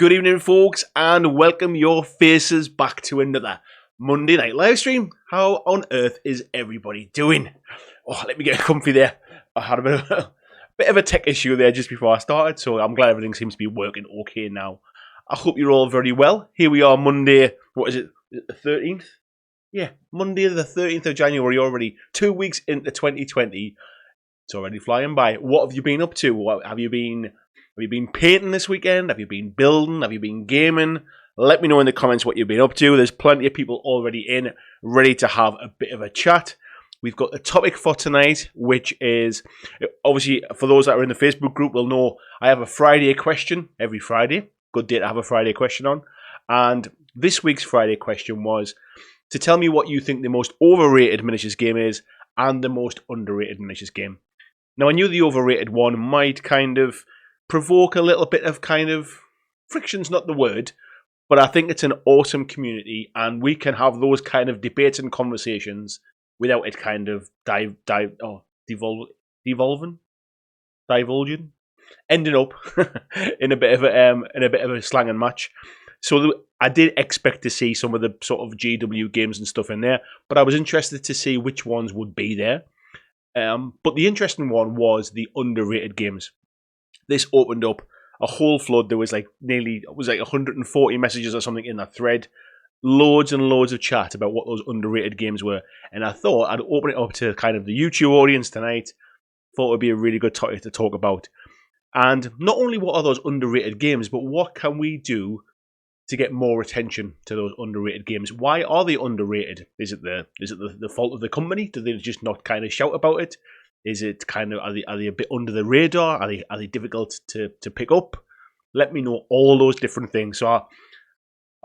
Good evening, folks, and welcome your faces back to another Monday night live stream. How on earth is everybody doing? Oh, let me get comfy there. I had a bit of a tech issue there just before I started, so I'm glad everything seems to be working okay now. I hope you're all very well. Here we are, Monday, what is it, the 13th? Yeah, Monday the 13th of January already, 2 weeks into 2020. It's already flying by. What have you been up to? What have you been painting this weekend? Have you been building? Have you been gaming? Let me know in the comments what you've been up to. There's plenty of people already in, ready to have a bit of a chat. We've got the topic for tonight, which is, obviously, for those that are in the Facebook group will know I have a Friday question every Friday. Good day to have a Friday question on. And this week's Friday question was to tell me what you think the most overrated miniatures game is and the most underrated miniatures game. Now, I knew the overrated one might kind of provoke a little bit of kind of friction's not the word, but I think it's an awesome community and we can have those kind of debates and conversations without it kind of divulging, ending up in a bit of a slang and match. So I did expect to see some of the sort of GW games and stuff in there, but I was interested to see which ones would be there. But the interesting one was the underrated games. This opened up a whole flood. There was like 140 messages or something in that thread. Loads and loads of chat about what those underrated games were. And I thought I'd open it up to kind of the YouTube audience tonight. Thought it would be a really good topic to talk about. And not only what are those underrated games, but what can we do to get more attention to those underrated games? Why are they underrated? Is it the fault of the company? Do they just not kind of shout about it? Is it kind of are they a bit under the radar? Are they difficult to pick up? Let me know all those different things. So I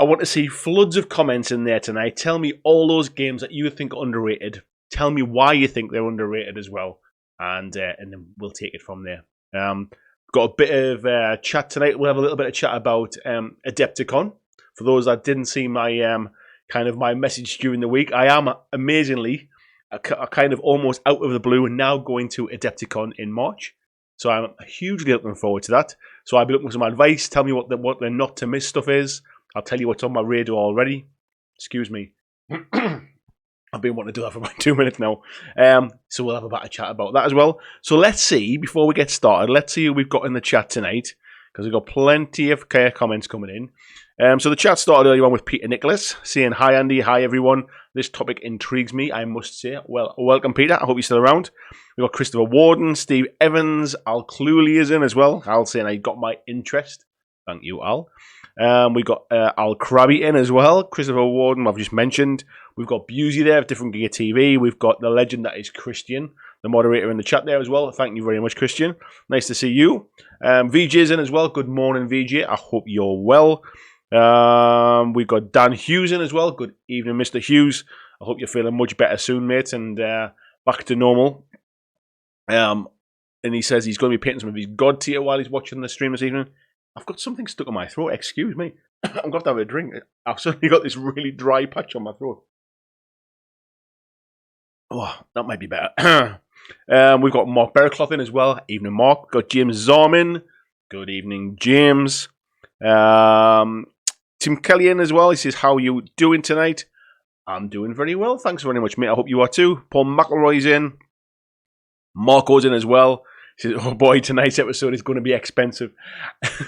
want to see floods of comments in there tonight. Tell me all those games that you think are underrated. Tell me why you think they're underrated as well, and then we'll take it from there. Got a bit of chat tonight. We'll have a little bit of chat about Adepticon. For those that didn't see my my message during the week, I am amazingly kind of almost out of the blue and now going to Adepticon in March. So I'm hugely looking forward to that. So I'll be looking for some advice. Tell me what the not to miss stuff is. I'll tell you what's on my radar already. Excuse me. I've been wanting to do that for about 2 minutes now. So we'll have a bit of chat about that as well. So let's see, before we get started, let's see who we've got in the chat tonight, because we've got plenty of comments coming in. So the chat started earlier on with Peter Nicholas, saying, "Hi Andy, hi everyone. This topic intrigues me, I must say." Well, welcome Peter, I hope you're still around. We've got Christopher Warden, Steve Evans, Al Cluley is in as well. Al saying, "I got my interest." Thank you, Al. We've got Al Krabby in as well. Christopher Warden, I've just mentioned. We've got Busey there, Different Gear TV. We've got the legend that is Christian, the moderator in the chat there as well. Thank you very much, Christian. Nice to see you. VJ's in as well. Good morning, VJ. I hope you're well. We've got Dan Hughes in as well. Good evening, Mr. Hughes. I hope you're feeling much better soon, mate, and back to normal. And he says he's going to be painting some of his God tier while he's watching the stream this evening. I've got something stuck in my throat. Excuse me. I'm going to have a drink. I've suddenly got this really dry patch on my throat. Oh, that might be better. We've got Mark Bearcloth in as well. Evening, Mark. We've got James Zarmin. Good evening, James. Tim Kelly in as well. He says, "How are you doing tonight?" I'm doing very well. Thanks very much, mate. I hope you are too. Paul McElroy's in. Marco's in as well. He says, "Oh boy, tonight's episode is going to be expensive."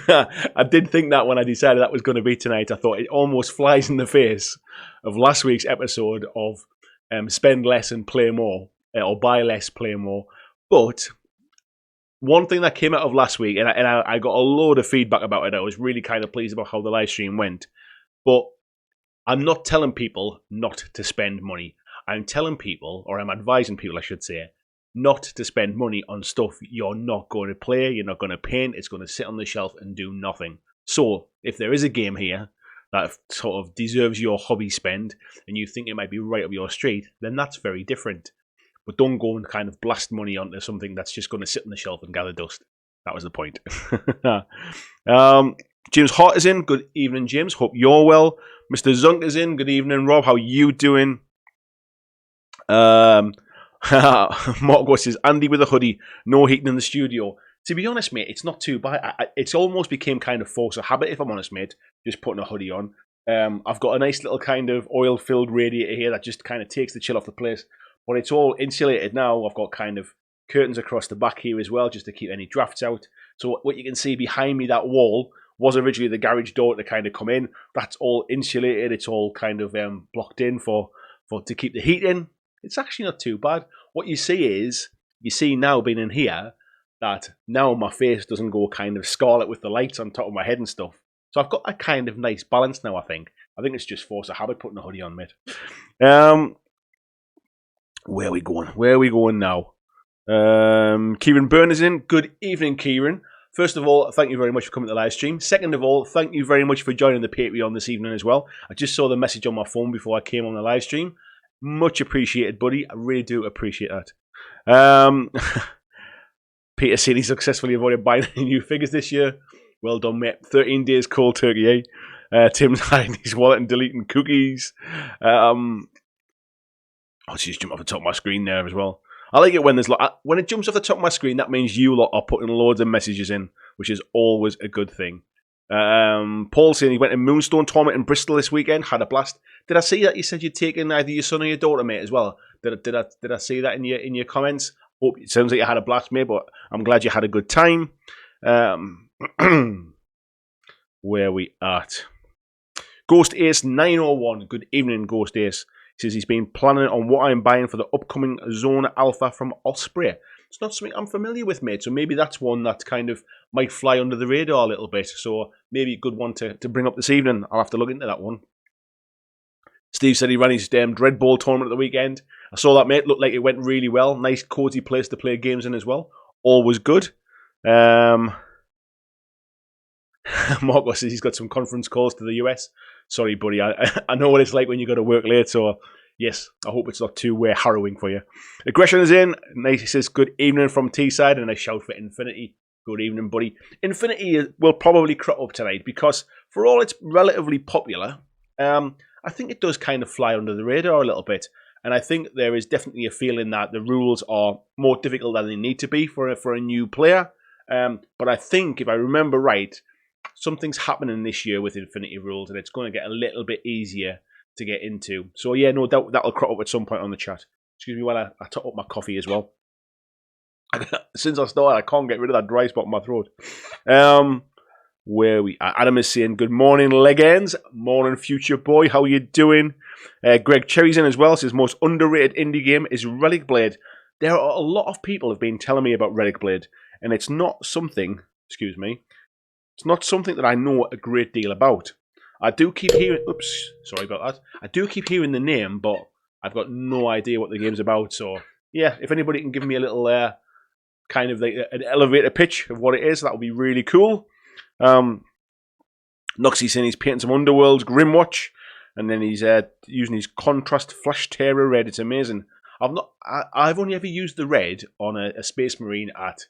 I did think that when I decided that was going to be tonight. I thought it almost flies in the face of last week's episode of spend less and play more, or buy less, play more. But one thing that came out of last week, and I got a load of feedback about it. I was really kind of pleased about how the live stream went. But I'm not telling people not to spend money. I'm telling people, or I'm advising people, I should say, not to spend money on stuff you're not going to play, you're not going to paint, it's going to sit on the shelf and do nothing. So, if there is a game here that sort of deserves your hobby spend, and you think it might be right up your street, then that's very different. But don't go and kind of blast money onto something that's just going to sit on the shelf and gather dust. That was the point. James Hart is in. Good evening, James. Hope you're well. Mr. Zunk is in. Good evening, Rob. How you doing? Mark says, "Andy with a hoodie. No heating in the studio." To be honest, mate, it's not too bad. It's almost became kind of force of habit, if I'm honest, mate, just putting a hoodie on. I've got a nice little kind of oil-filled radiator here that just kind of takes the chill off the place. But it's all insulated now. I've got kind of curtains across the back here as well, just to keep any drafts out. So what you can see behind me, that wall, was originally the garage door to kind of come in. That's all insulated. It's all kind of blocked in for to keep the heat in. It's actually not too bad. What you see now being in here, that now my face doesn't go kind of scarlet with the lights on top of my head and stuff. So I've got a kind of nice balance now, I think. I think it's just force of habit putting a hoodie on, mate. Where are we going? Where are we going now? Kieran Byrne is in. Good evening, Kieran. First of all, thank you very much for coming to the live stream. Second of all, thank you very much for joining the Patreon this evening as well. I just saw the message on my phone before I came on the live stream. Much appreciated, buddy. I really do appreciate that. Peter said he successfully avoided buying any new figures this year. Well done, mate. 13 days cold turkey, eh? Tim's hiding his wallet and deleting cookies. She's jumped off the top of my screen there as well. I like it when when it jumps off the top of my screen, that means you lot are putting loads of messages in, which is always a good thing. Paul saying he went to Moonstone Tournament in Bristol this weekend, had a blast. Did I see that you said you'd taken either your son or your daughter, mate, as well? Did I see that in your comments? Hope it sounds like you had a blast, mate, but I'm glad you had a good time. Where are we at? Ghost Ace 901. Good evening, Ghost Ace. He says he's been planning on what I'm buying for the upcoming Zone Alpha from Osprey. It's not something I'm familiar with, mate, so maybe that's one that kind of might fly under the radar a little bit. So maybe a good one to bring up this evening. I'll have to look into that one. Steve said he ran his Dread Bowl tournament at the weekend. I saw that, mate. Looked like it went really well. Nice, cozy place to play games in as well. All was good. Marco says he's got some conference calls to the US. Sorry, buddy. I know what it's like when you go to work late, so yes, I hope it's not too harrowing for you. Aggression is in. Nice. He says, good evening from Teesside, and I shout for Infinity. Good evening, buddy. Infinity will probably crop up tonight because for all it's relatively popular, I think it does kind of fly under the radar a little bit. And I think there is definitely a feeling that the rules are more difficult than they need to be for a new player. But I think, if I remember right, something's happening this year with Infinity rules, and it's going to get a little bit easier to get into. So yeah, no doubt that'll crop up at some point on the chat. Excuse me while I top up my coffee as well. Since I started, I can't get rid of that dry spot in my throat. Where we are. Adam is saying, good morning, Legends. Morning, future boy. How you doing? Greg Cherry's in as well. Says, most underrated indie game is Relic Blade. There are a lot of people have been telling me about Relic Blade, and it's not something, it's not something that I know a great deal about. I do keep hearing, sorry about that. I do keep hearing the name, but I've got no idea what the game's about. So yeah, if anybody can give me a little kind of like an elevator pitch of what it is, that would be really cool. Noxie saying he's painting some Underworld's Grimwatch, and then he's using his contrast Flash Terror red. It's amazing. I've only ever used the red on a Space Marine at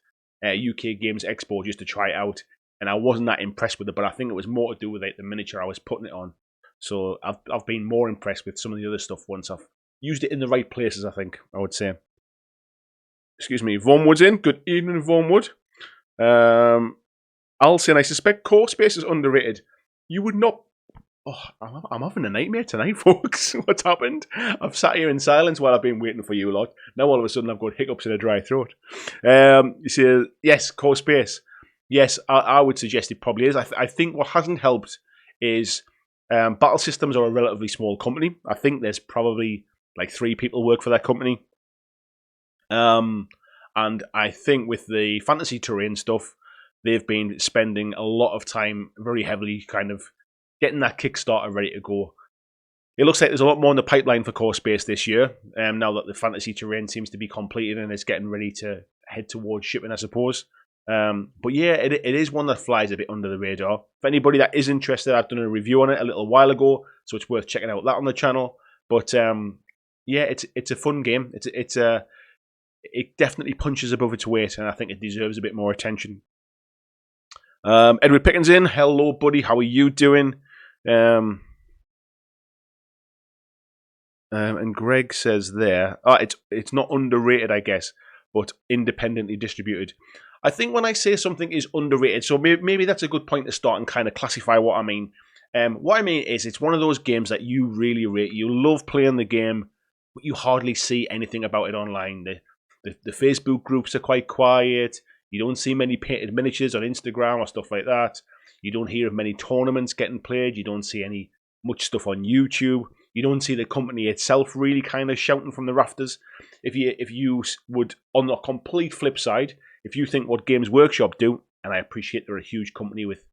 UK Games Expo just to try it out, and I wasn't that impressed with it. But I think it was more to do with the miniature I was putting it on. So I've been more impressed with some of the other stuff once I've used it in the right places. I think I would say. Excuse me, Vaughanwood's in. Good evening, Vaughanwood. Alcin, I suspect core space is underrated. You would not. Oh, I'm having a nightmare tonight, folks. What's happened? I've sat here in silence while I've been waiting for you lot. Now all of a sudden I've got hiccups in a dry throat. You see, yes, core space. Yes, I would suggest it probably is. I think what hasn't helped is Battle Systems are a relatively small company. I think there's probably like 3 people work for that company. And I think with the fantasy terrain stuff, they've been spending a lot of time very heavily kind of getting that Kickstarter ready to go. It looks like there's a lot more in the pipeline for Core Space this year, now that the fantasy terrain seems to be completed and it's getting ready to head towards shipping, I suppose. But yeah, it is one that flies a bit under the radar. For anybody that is interested, I've done a review on it a little while ago, so it's worth checking out that on the channel. But yeah, it's a fun game. It definitely punches above its weight, and I think it deserves a bit more attention. Edward Pickens in. Hello, buddy. How are you doing? And Greg says there, it's not underrated, I guess, but independently distributed. I think when I say something is underrated, so maybe that's a good point to start and kind of classify what I mean. What I mean is it's one of those games that you really rate. You love playing the game, but you hardly see anything about it online. The Facebook groups are quite quiet. You don't see many painted miniatures on Instagram or stuff like that. You don't hear of many tournaments getting played. You don't see any much stuff on YouTube. You don't see the company itself really kind of shouting from the rafters. If you would, on the complete flip side, if you think what Games Workshop do, and I appreciate they're a huge company with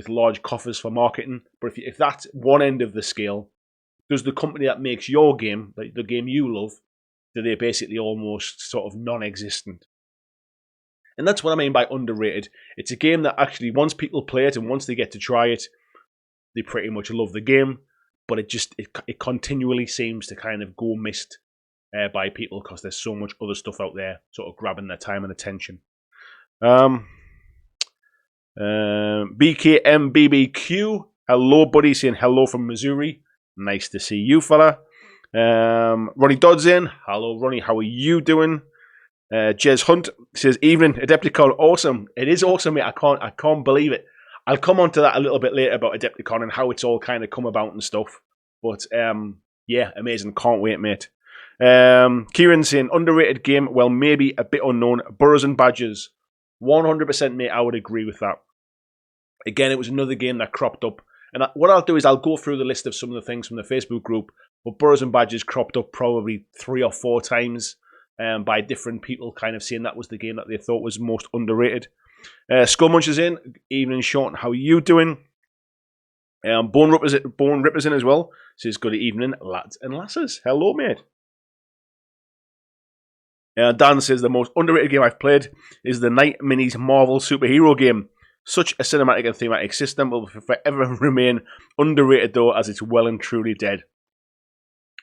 large coffers for marketing, but if that's one end of the scale, does the company that makes your game, like the game you love, do they basically almost sort of non-existent? And that's what I mean by underrated. It's a game that actually, once people play it and once they get to try it, they pretty much love the game, but it continually seems to kind of go missed by people because there's so much other stuff out there sort of grabbing their time and attention. BKMBBQ, hello buddy, saying hello from Missouri. Nice to see you, fella. Ronnie Dodd's in. Hello Ronnie, how are you doing? Jez Hunt says, evening, Adepticon, awesome. It is awesome, mate. I can't believe it. I'll come on to that a little bit later about Adepticon and how it's all kind of come about and stuff. But yeah, amazing. Can't wait, mate. Kieran saying, underrated game, well, maybe a bit unknown. Burrows and Badgers. 100%, mate, I would agree with that. Again, it was another game that cropped up. And what I'll do is I'll go through the list of some of the things from the Facebook group. But Burrows and Badgers cropped up probably 3 or 4 times by different people kind of saying that was the game that they thought was most underrated. Skullmunch is in. Evening, Sean. How are you doing? Bone Ripper's in as well. Says, good evening, lads and lasses. Hello, mate. Dan says, the most underrated game I've played is the Night Minis Marvel superhero game. Such a cinematic and thematic system will forever remain underrated, though, as it's well and truly dead.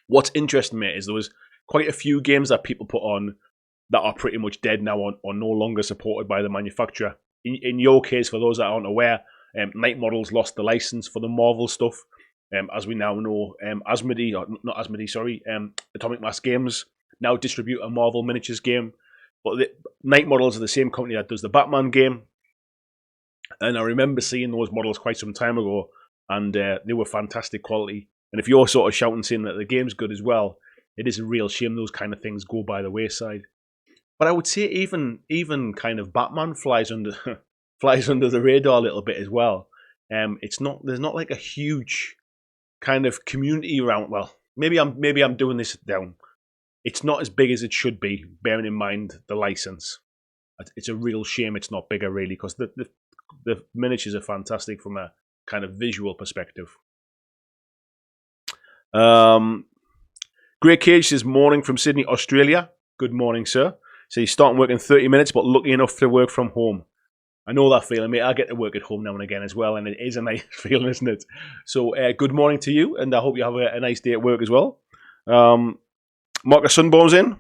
What's interesting, mate, is there was quite a few games that people put on that are pretty much dead now or no longer supported by the manufacturer. In your case, for those that aren't aware, Night Models lost the license for the Marvel stuff. As we now know, Atomic Mass Games now distribute a Marvel miniatures game. But Night Models are the same company that does the Batman game. And I remember seeing those models quite some time ago, and they were fantastic quality. And if you're sort of shouting saying that the game's good as well, it is a real shame those kind of things go by the wayside. But I would say even kind of Batman flies under the radar a little bit as well. There's not like a huge kind of community around. Well, maybe I'm doing this down. It's not as big as it should be, bearing in mind the license. It's a real shame it's not bigger, really, because the miniatures are fantastic from a kind of visual perspective. Great Cage says, morning from Sydney, Australia. Good morning, sir. So he's starting work in 30 minutes, but lucky enough to work from home. I know that feeling, mate. I get to work at home now and again as well, and it is a nice feeling, isn't it? So good morning to you, and I hope you have a nice day at work as well. Marcus Sunbaum's in.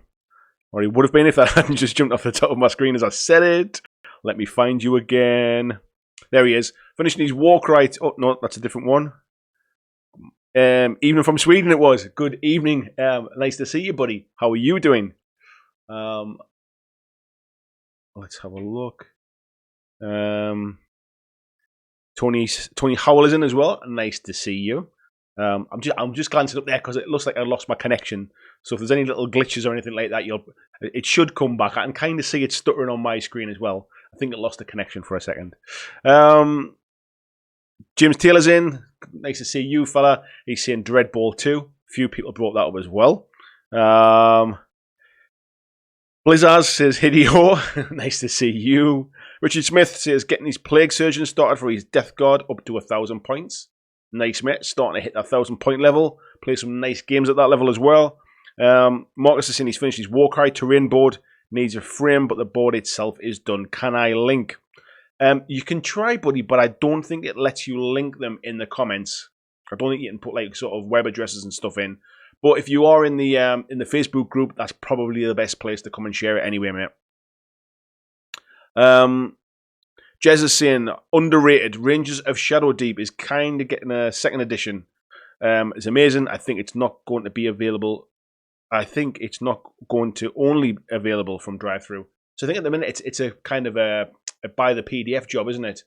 Or he would have been if that hadn't just jumped off the top of my screen as I said it. Let me find you again. There he is. Finishing his walk right. Oh, no, that's a different one. Evening from Sweden it was. Good evening. Nice to see you, buddy. How are you doing? Let's have a look. Tony Howell is in as well. Nice to see you. I'm just glancing up there because it looks like I lost my connection. So if there's any little glitches or anything like that, it should come back. I can kind of see it stuttering on my screen as well. I think it lost the connection for a second. James Taylor's in. Nice to see you, fella. He's saying Dreadball 2. Few people brought that up as well. Blizzard says Hideo. Nice to see you. Richard Smith says getting his Plague Surgeon started for his Death Guard up to 1,000 points. Nice, mate. Starting to hit that 1,000-point level. Play some nice games at that level as well. Marcus is saying he's finished his Warcry terrain board. Needs a frame, but the board itself is done. Can I link? You can try, buddy, but I don't think it lets you link them in the comments. I don't think you can put like sort of web addresses and stuff in. But if you are in the Facebook group, that's probably the best place to come and share it anyway, mate. Jez is saying underrated. Rangers of Shadow Deep is kind of getting a second edition. It's amazing. I think it's not going to be available. I think it's not going to only available from drive-through. So I think at the minute it's a kind of a by the PDF job, isn't it?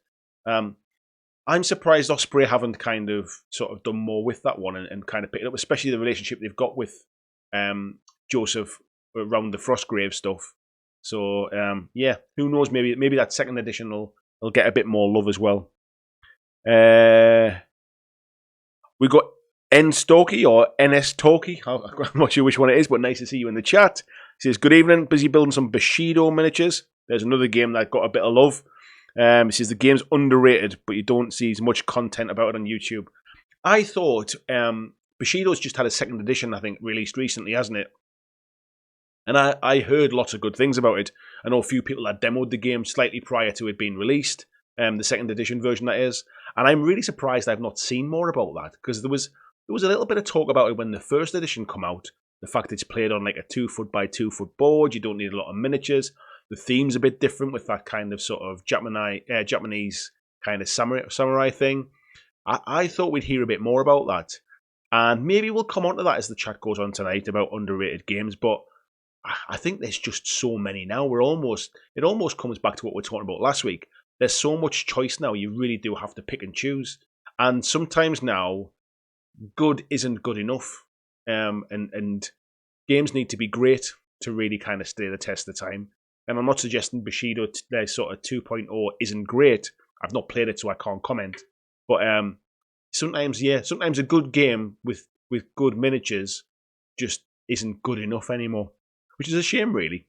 I'm surprised Osprey haven't kind of sort of done more with that one and kind of picked it up, especially the relationship they've got with Joseph around the Frostgrave stuff. So yeah, who knows? Maybe that second edition will get a bit more love as well. We got N Stokey or NS Talkie. I'm not sure which one it is, but nice to see you in the chat. He says, good evening, busy building some Bushido miniatures. There's another game that got a bit of love. He says the game's underrated, but you don't see as much content about it on YouTube. I thought Bushido's just had a second edition, I think, released recently, hasn't it? And I heard lots of good things about it. I know a few people that demoed the game slightly prior to it being released, the second edition version that is. And I'm really surprised I've not seen more about that, because there was a little bit of talk about it when the first edition come out. The fact it's played on like a 2-foot by 2-foot board, you don't need a lot of miniatures. The theme's a bit different with that kind of sort of Japanese kind of samurai thing. I thought we'd hear a bit more about that. And maybe we'll come on to that as the chat goes on tonight about underrated games, but I think there's just so many now. It almost comes back to what we were talking about last week. There's so much choice now, you really do have to pick and choose. And sometimes now, good isn't good enough. And games need to be great to really kind of stay the test of time. And I'm not suggesting Bushido, their sort of 2.0 isn't great. I've not played it, so I can't comment. But sometimes a good game with good miniatures just isn't good enough anymore, which is a shame, really.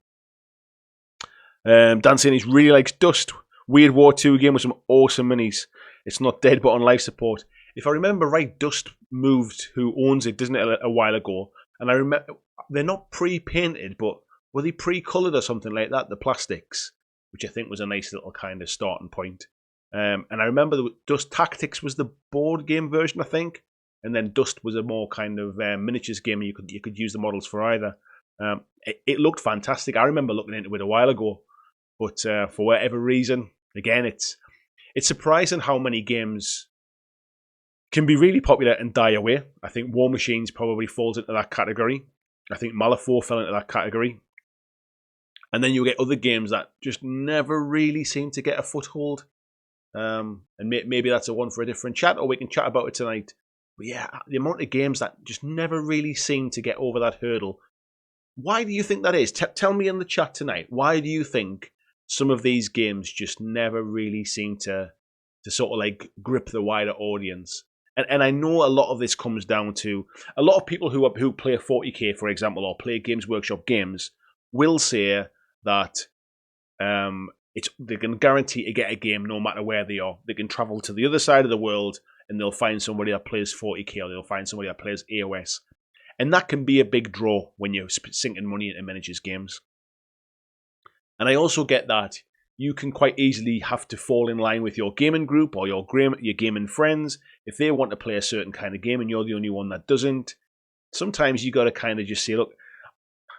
Dan saying he really likes Dust. Weird War 2 game with some awesome minis. It's not dead, but on life support. If I remember right, Dust moved who owns it, doesn't it, a while ago. And I remember they're not pre-painted, but were they pre-coloured or something like that, the plastics, which I think was a nice little kind of starting point. And I remember Dust Tactics was the board game version, I think, and then Dust was a more kind of miniatures game. You could use the models for either. It looked fantastic. I remember looking into it a while ago, but for whatever reason, again, it's surprising how many games can be really popular and die away. I think War Machines probably falls into that category. I think Malifaux fell into that category. And then you get other games that just never really seem to get a foothold. And maybe that's a one for a different chat, or we can chat about it tonight. But yeah, the amount of games that just never really seem to get over that hurdle. Why do you think that is? Tell me in the chat tonight. Why do you think some of these games just never really seem to sort of like grip the wider audience? And I know a lot of this comes down to a lot of people who play 40k, for example, or play Games Workshop games will say that they can guarantee to get a game no matter where they are. They can travel to the other side of the world and they'll find somebody that plays 40k, or they'll find somebody that plays AOS. And that can be a big draw when you're sinking money into miniatures games. And I also get that you can quite easily have to fall in line with your gaming group or your gaming friends. If they want to play a certain kind of game and you're the only one that doesn't, sometimes you got to kind of just say, look,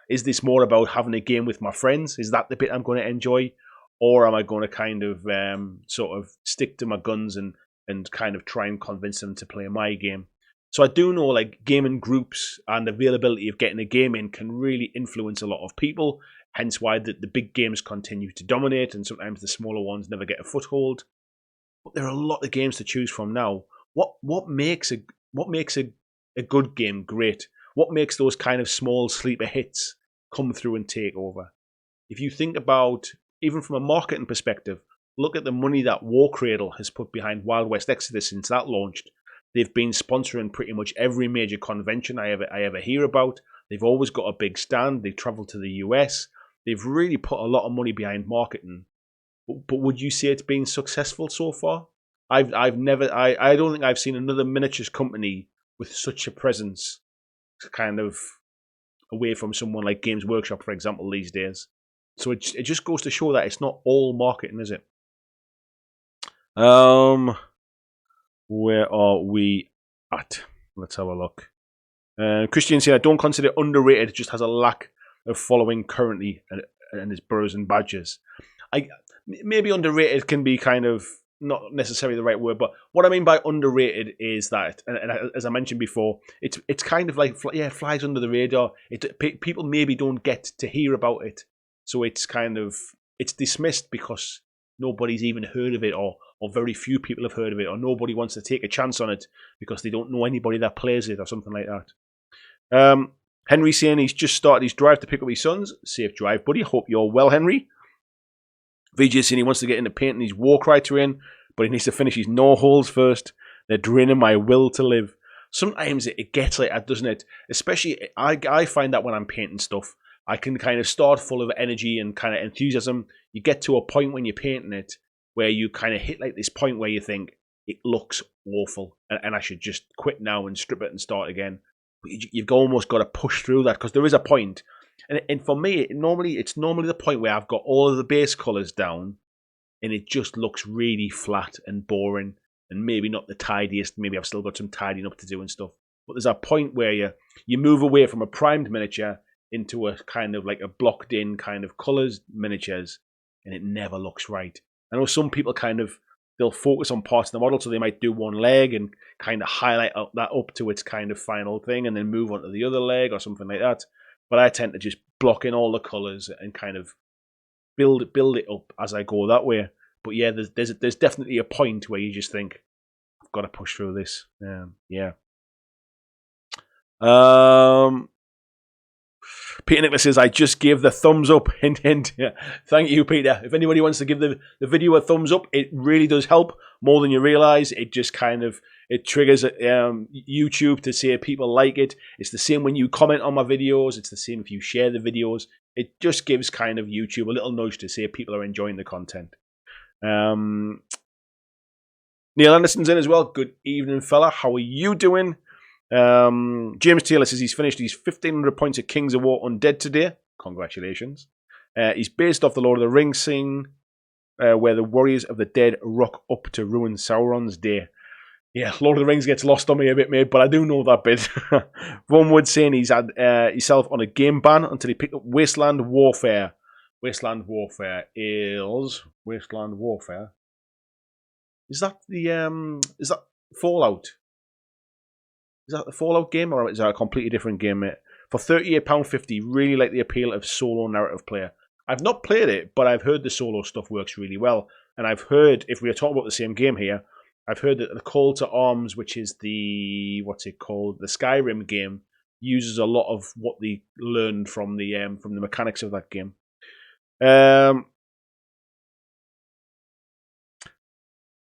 is this more about having a game with my friends? Is that the bit I'm going to enjoy? Or am I going to kind of sort of stick to my guns and kind of try and convince them to play my game? So I do know like gaming groups and availability of getting a game in can really influence a lot of people. Hence why the big games continue to dominate and sometimes the smaller ones never get a foothold. But there are a lot of games to choose from now. What makes a good game great? What makes those kind of small sleeper hits come through and take over? If you think about, even from a marketing perspective, look at the money that War Cradle has put behind Wild West Exodus since that launched. They've been sponsoring pretty much every major convention I ever hear about. They've always got a big stand. They've traveled to the US. They've really put a lot of money behind marketing. But would you say it's been successful so far? I don't think I've seen another miniatures company with such a presence kind of away from someone like Games Workshop, for example, these days. So it just goes to show that it's not all marketing, is it? Where are we at? Let's have a look. Christian saying, I don't consider it underrated, it just has a lack of following currently and its burrs and badges. Maybe underrated can be kind of not necessarily the right word, but what I mean by underrated is that, and as I mentioned before, it's kind of like flies under the radar. People maybe don't get to hear about it, so it's dismissed because nobody's even heard of it, or very few people have heard of it, or nobody wants to take a chance on it because they don't know anybody that plays it or something like that. Henry saying he's just started his drive to pick up his sons. Safe drive, buddy. Hope you're well, Henry. VJ saying he wants to get into painting his Warcry terrain, but he needs to finish his no holes first. They're draining my will to live. Sometimes it gets like that, doesn't it? Especially, I find that when I'm painting stuff, I can kind of start full of energy and kind of enthusiasm. You get to a point when you're painting it where you kind of hit like this point where you think, it looks awful and I should just quit now and strip it and start again. But you've almost got to push through that, because there is a point. And for me, it's normally the point where I've got all of the base colours down and it just looks really flat and boring and maybe not the tidiest. Maybe I've still got some tidying up to do and stuff. But there's a point where you move away from a primed miniature into a kind of like a blocked in kind of colours miniatures, and it never looks right. I know some people they'll focus on parts of the model, so they might do one leg and kind of highlight that up to its kind of final thing and then move on to the other leg or something like that. But I tend to just block in all the colours and kind of build it up as I go that way. But yeah, there's definitely a point where you just think, I've got to push through this. Yeah. Peter Nicholas says, I just gave the thumbs up. Hint, hint. Yeah. Thank you, Peter. If anybody wants to give the video a thumbs up, it really does help more than you realise. It just it triggers YouTube to say people like it. It's the same when you comment on my videos. It's the same if you share the videos. It just gives kind of YouTube a little nudge to say people are enjoying the content. Neil Anderson's in as well. Good evening, fella. How are you doing? James Taylor says he's finished his 1,500 points at Kings of War Undead today. Congratulations. He's based off the Lord of the Rings scene where the warriors of the dead rock up to ruin Sauron's day. Yeah, Lord of the Rings gets lost on me a bit, mate, but I do know that bit. Ron Wood saying he's had himself on a game ban until he picked up Wasteland Warfare. Wasteland Warfare. Is that is that Fallout? Is that the Fallout game, or is that a completely different game, mate? For £38.50, really like the appeal of solo narrative player. I've not played it, but I've heard the solo stuff works really well. And I've heard, if we are talking about the same game here, I've heard that the Call to Arms, which is the Skyrim game, uses a lot of what they learned from the mechanics of that game.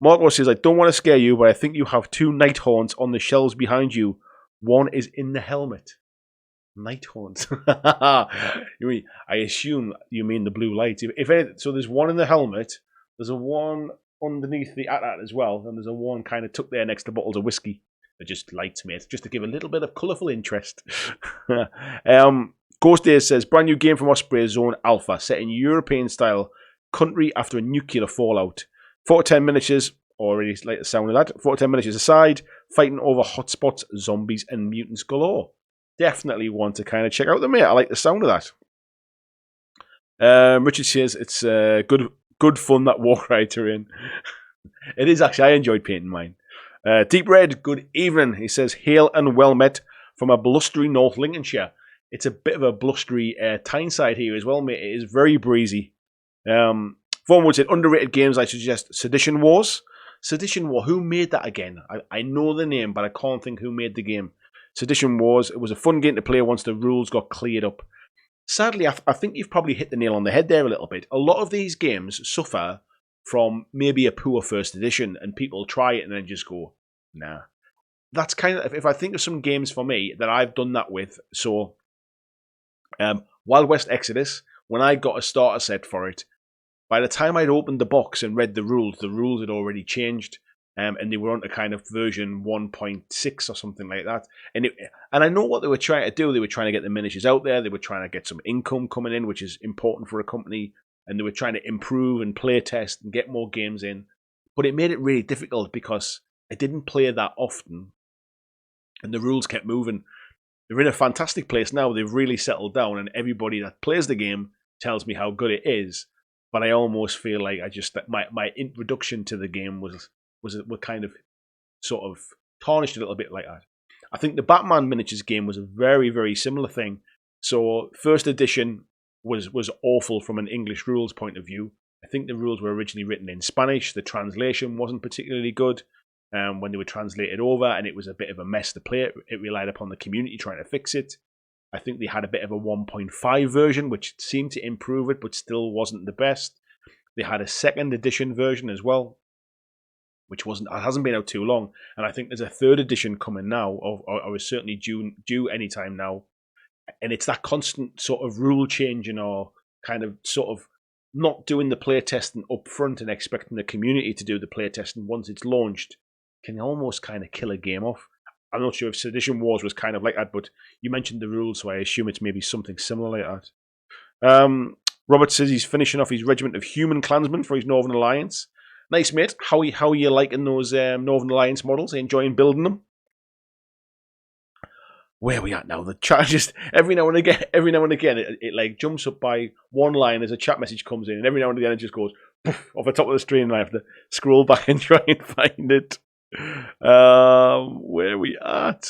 Marco says, I don't want to scare you, but I think you have 2 Nighthorns on the shelves behind you. One is in the helmet. Nighthorns. I assume you mean the blue light. So there's one in the helmet. There's a one underneath the AT-AT as well, and there's a one kind of tucked there next to bottles of whiskey. They're just lights, mate, just to give a little bit of colourful interest. Ghost Days says, brand new game from Osprey Zone Alpha, set in European style, country after a nuclear fallout. 4 to 10 miniatures, already like the sound of that. 4 to 10 miniatures aside, fighting over hotspots, zombies, and mutants galore. Definitely want to kind of check out the mate. I like the sound of that. Richard says it's good fun, that Warcry terrain. It is actually. I enjoyed painting mine. Deep Red, good evening. He says, hail and well met from a blustery North Lincolnshire. It's a bit of a blustery Tyneside here as well, mate. It is very breezy. Forward said, underrated games, I suggest Sedition Wars. Sedition War, who made that again? I know the name, but I can't think who made the game. Sedition Wars, it was a fun game to play once the rules got cleared up. Sadly, I think you've probably hit the nail on the head there a little bit. A lot of these games suffer from maybe a poor first edition, and people try it and then just go, nah. That's kind of, if I think of some games for me that I've done that with, so Wild West Exodus, when I got a starter set for it, by the time I'd opened the box and read the rules had already changed, and they were on to kind of version 1.6 or something like that. And I know what they were trying to do. They were trying to get the miniatures out there. They were trying to get some income coming in, which is important for a company. And they were trying to improve and play test and get more games in. But it made it really difficult because I didn't play that often, and the rules kept moving. They're in a fantastic place now. They've really settled down, and everybody that plays the game tells me how good it is. But I almost feel like my introduction to the game was kind of sort of tarnished a little bit like that. I think the Batman miniatures game was a very, very similar thing. So first edition was awful from an English rules point of view, I think the rules were originally written in Spanish. The translation wasn't particularly good when they were translated over, and it was a bit of a mess to play. It relied upon the community trying to fix it. I think they had a bit of a 1.5 version, which seemed to improve it, but still wasn't the best. They had a second edition version as well, which hasn't been out too long. And I think there's a third edition coming now, or is certainly due anytime now. And it's that constant sort of rule changing, or kind of sort of not doing the play testing up front and expecting the community to do the play testing once it's launched, can almost kind of kill a game off. I'm not sure if Sedition Wars was kind of like that, but you mentioned the rules, so I assume it's maybe something similar like that. Robert says he's finishing off his regiment of human clansmen for his Northern Alliance. Nice, mate. How are you liking those Northern Alliance models? Are you enjoying building them? Where are we at now? The chat just every now and again, it like jumps up by one line as a chat message comes in, and every now and again it just goes poof, off the top of the screen, and I have to scroll back and try and find it. Where are we at?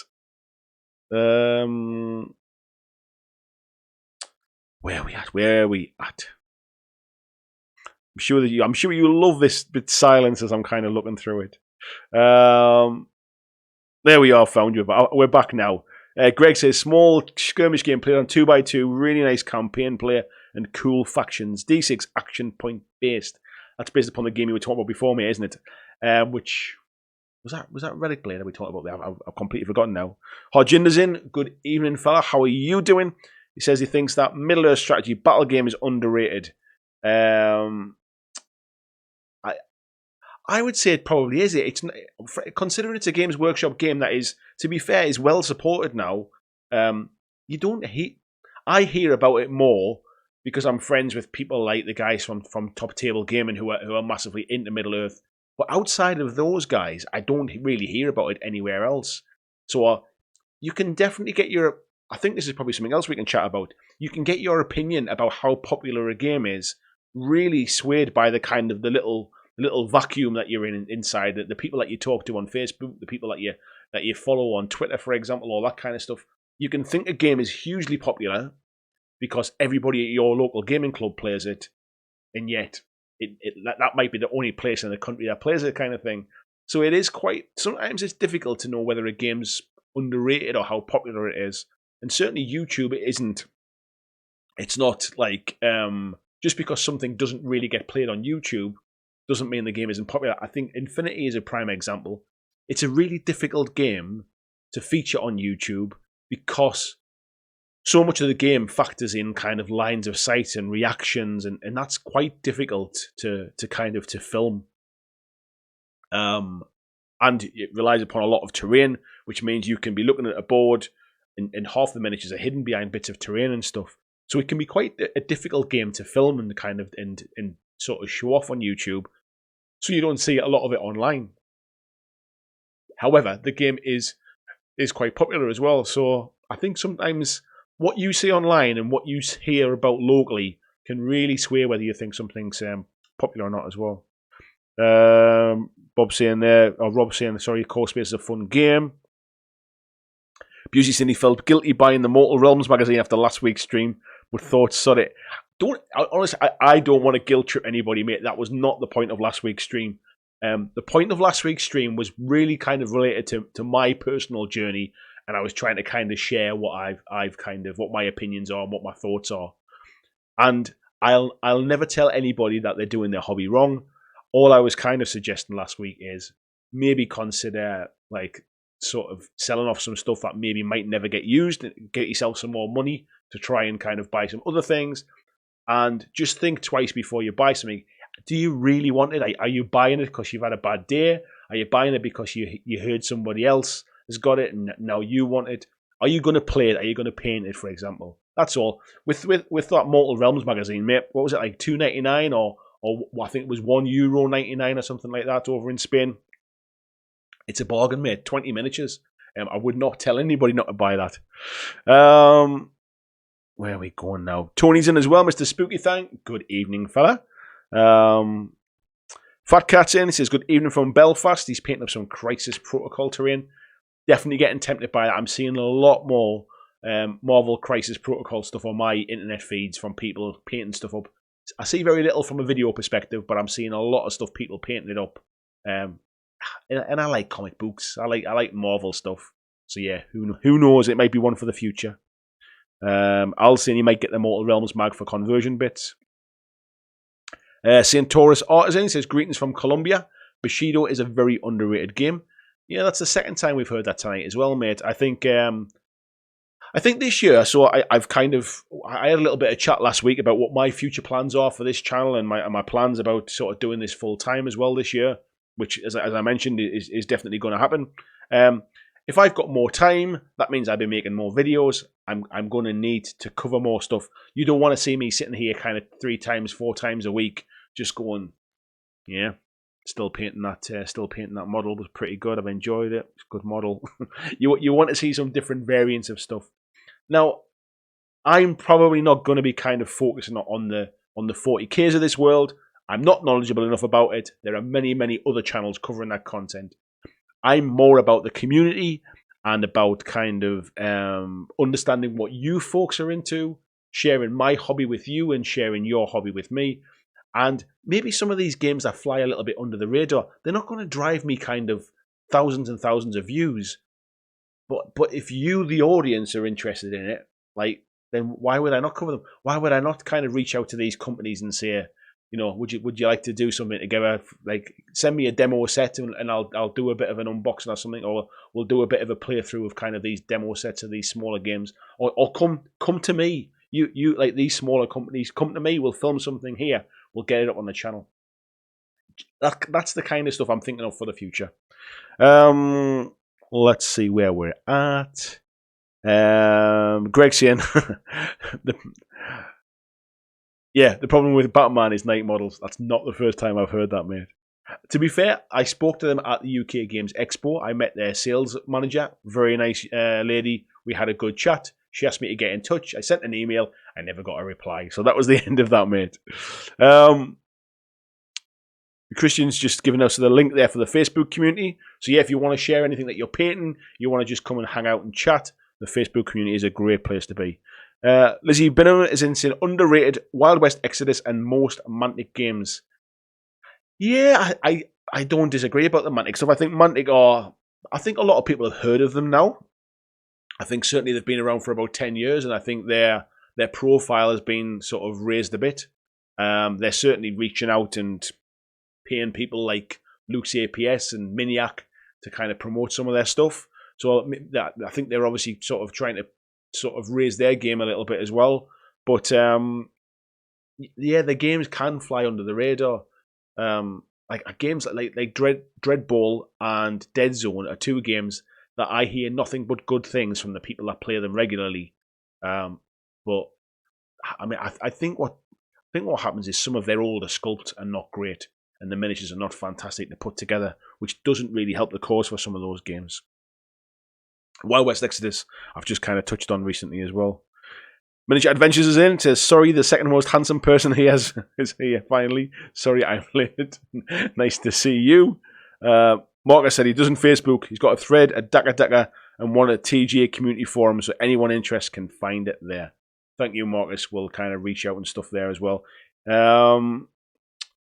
Where are we at? I'm sure you love this bit silence as I'm kind of looking through it. There we are, found you. But we're back now. Greg says, small skirmish game played on 2x2, really nice campaign player and cool factions. D6 action point based. That's based upon the game you were talking about before me, isn't it? Which was that Relic Blade that we talked about there? I've completely forgotten now. Harjinder's in. Good evening, fella. How are you doing? He says he thinks that Middle Earth strategy battle game is underrated. I would say it probably is. It's considering it's a Games Workshop game that is, to be fair, is well supported now. You don't I hear about it more because I'm friends with people like the guys from Top Table Gaming who are massively into Middle Earth. But outside of those guys, I don't really hear about it anywhere else. So you can definitely get your. I think this is probably something else we can chat about. You can get your opinion about how popular a game is really swayed by the kind of the little vacuum that you're inside, the people that you talk to on Facebook, the people that you follow on Twitter, for example, all that kind of stuff. You can think a game is hugely popular because everybody at your local gaming club plays it, and yet that might be the only place in the country that plays it, kind of thing. So it is sometimes it's difficult to know whether a game's underrated or how popular it is. And certainly YouTube isn't. It's not like just because something doesn't really get played on YouTube doesn't mean the game isn't popular. I think Infinity is a prime example. It's a really difficult game to feature on YouTube because so much of the game factors in kind of lines of sight and reactions, and that's quite difficult to film. And it relies upon a lot of terrain, which means you can be looking at a board and half the miniatures are hidden behind bits of terrain and stuff. So it can be quite a difficult game to film and kind of and sort of show off on YouTube. So you don't see a lot of it online. However, the game is quite popular as well. So I think sometimes what you see online and what you hear about locally can really sway whether you think something's popular or not as well. Rob saying, sorry, Core Space is a fun game. Busey saying he felt guilty buying the Mortal Realms magazine after last week's stream, but thought, sod it. Honestly, I don't want to guilt trip anybody, mate. That was not the point of last week's stream. The point of last week's stream was really kind of related to my personal journey, and I was trying to kind of share what I've kind of what my opinions are and what my thoughts are. And I'll never tell anybody that they're doing their hobby wrong. All I was kind of suggesting last week is maybe consider like sort of selling off some stuff that maybe might never get used, get yourself some more money to try and kind of buy some other things, and just think twice before you buy something. Do you really want it? Are you buying it because you've had a bad day? Are you buying it because you heard somebody else has got it and now you want it? Are you going to play it? Are you going to paint it, for example? That's all. With that Mortal Realms magazine, mate, what was it, like $2.99 or I think it was €1.99 or something like that over in Spain? It's a bargain, mate. 20 miniatures. I would not tell anybody not to buy that. Where are we going now? Tony's in as well, Mr. Spooky Thang. Good evening, fella. Fat Cat's in. He says, good evening from Belfast. He's painting up some Crisis Protocol terrain. Definitely getting tempted by that. I'm seeing a lot more Marvel Crisis Protocol stuff on my internet feeds from people painting stuff up. I see very little from a video perspective, but I'm seeing a lot of stuff, people painting it up. And I like comic books. I like Marvel stuff. So yeah, who knows? It might be one for the future. I'll say you might get the Mortal Realms mag for conversion bits. St. Taurus Artisan says, greetings from Colombia. Bushido is a very underrated game. Yeah, that's the second time we've heard that tonight as well, mate. I think this year, so I had a little bit of chat last week about what my future plans are for this channel and my plans about sort of doing this full time as well this year, which, as I mentioned, is definitely going to happen. If I've got more time, that means I'll be making more videos. I'm going to need to cover more stuff. You don't want to see me sitting here kind of 3 times, 4 times a week, just going, yeah, still painting that model. Was pretty good. I've enjoyed it. It's a good model. You want to see some different variants of stuff. Now, I'm probably not going to be kind of focusing on the 40Ks of this world. I'm not knowledgeable enough about it. There are many, many other channels covering that content. I'm more about the community and about kind of understanding what you folks are into, sharing my hobby with you and sharing your hobby with me. And maybe some of these games that fly a little bit under the radar, they're not going to drive me kind of thousands and thousands of views. But if you, the audience, are interested in it, like, then why would I not cover them? Why would I not kind of reach out to these companies and say, you know, would you like to do something together? Like, send me a demo set and I'll do a bit of an unboxing or something, or we'll do a bit of a playthrough of kind of these demo sets of these smaller games, or come to me. You like these smaller companies, come to me. We'll film something here. We'll get it up on the channel. That's the kind of stuff I'm thinking of for the future. Let's see where we're at. Greg saying, the problem with Batman is night models. That's not the first time I've heard that, mate. To be fair, I spoke to them at the UK Games Expo. I met their sales manager, very nice lady. We had a good chat. She asked me to get in touch. I sent an email. I never got a reply. So that was the end of that, mate. Christian's just given us the link there for the Facebook community. So yeah, if you want to share anything that you're painting, you want to just come and hang out and chat, the Facebook community is a great place to be. Lizzie Binham is in saying underrated Wild West Exodus and most Mantic games. Yeah, I don't disagree about the Mantic stuff. I think Mantic I think a lot of people have heard of them now. I think certainly they've been around for about 10 years, and I think their profile has been sort of raised a bit. They're certainly reaching out and paying people like Luke's APS and Miniac to kind of promote some of their stuff. So I think they're obviously sort of trying to sort of raise their game a little bit as well. But yeah, the games can fly under the radar. Like games like Dread Ball and Dead Zone are 2 games that I hear nothing but good things from the people that play them regularly. But I mean, I think what happens is some of their older sculpts are not great, and the miniatures are not fantastic to put together, which doesn't really help the cause for some of those games. Wild West Exodus, I've just kind of touched on recently as well. Miniature Adventures is in. It says, sorry, the second most handsome person he has is here finally. Sorry, I'm late. Nice to see you. Marcus said he doesn't Facebook. He's got a thread, a Dakka, and one at TGA community forum, so anyone interested can find it there. Thank you, Marcus. We'll kind of reach out and stuff there as well.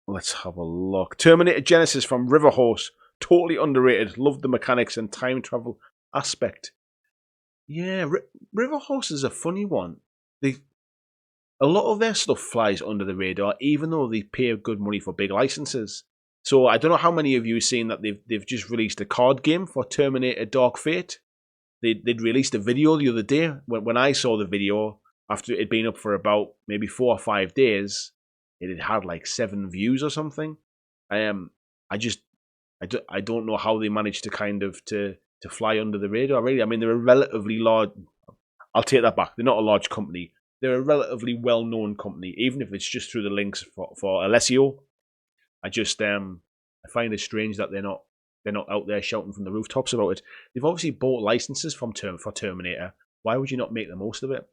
Let's have a look. Terminator Genesis from Riverhorse. Totally underrated. Loved the mechanics and time travel aspect. Yeah, Riverhorse is a funny one. A lot of their stuff flies under the radar, even though they pay good money for big licenses. So I don't know how many of you have seen that they've just released a card game for Terminator Dark Fate. They'd released a video the other day. When I saw the video, after it had been up for about maybe 4 or 5 days, it had like 7 views or something. I don't know how they managed to kind of to fly under the radar, really. I mean, they're a relatively large... I'll take that back. They're not a large company. They're a relatively well-known company, even if it's just through the links for Alessio. I find it strange that they're not out there shouting from the rooftops about it. They've obviously bought licenses for Terminator. Why would you not make the most of it?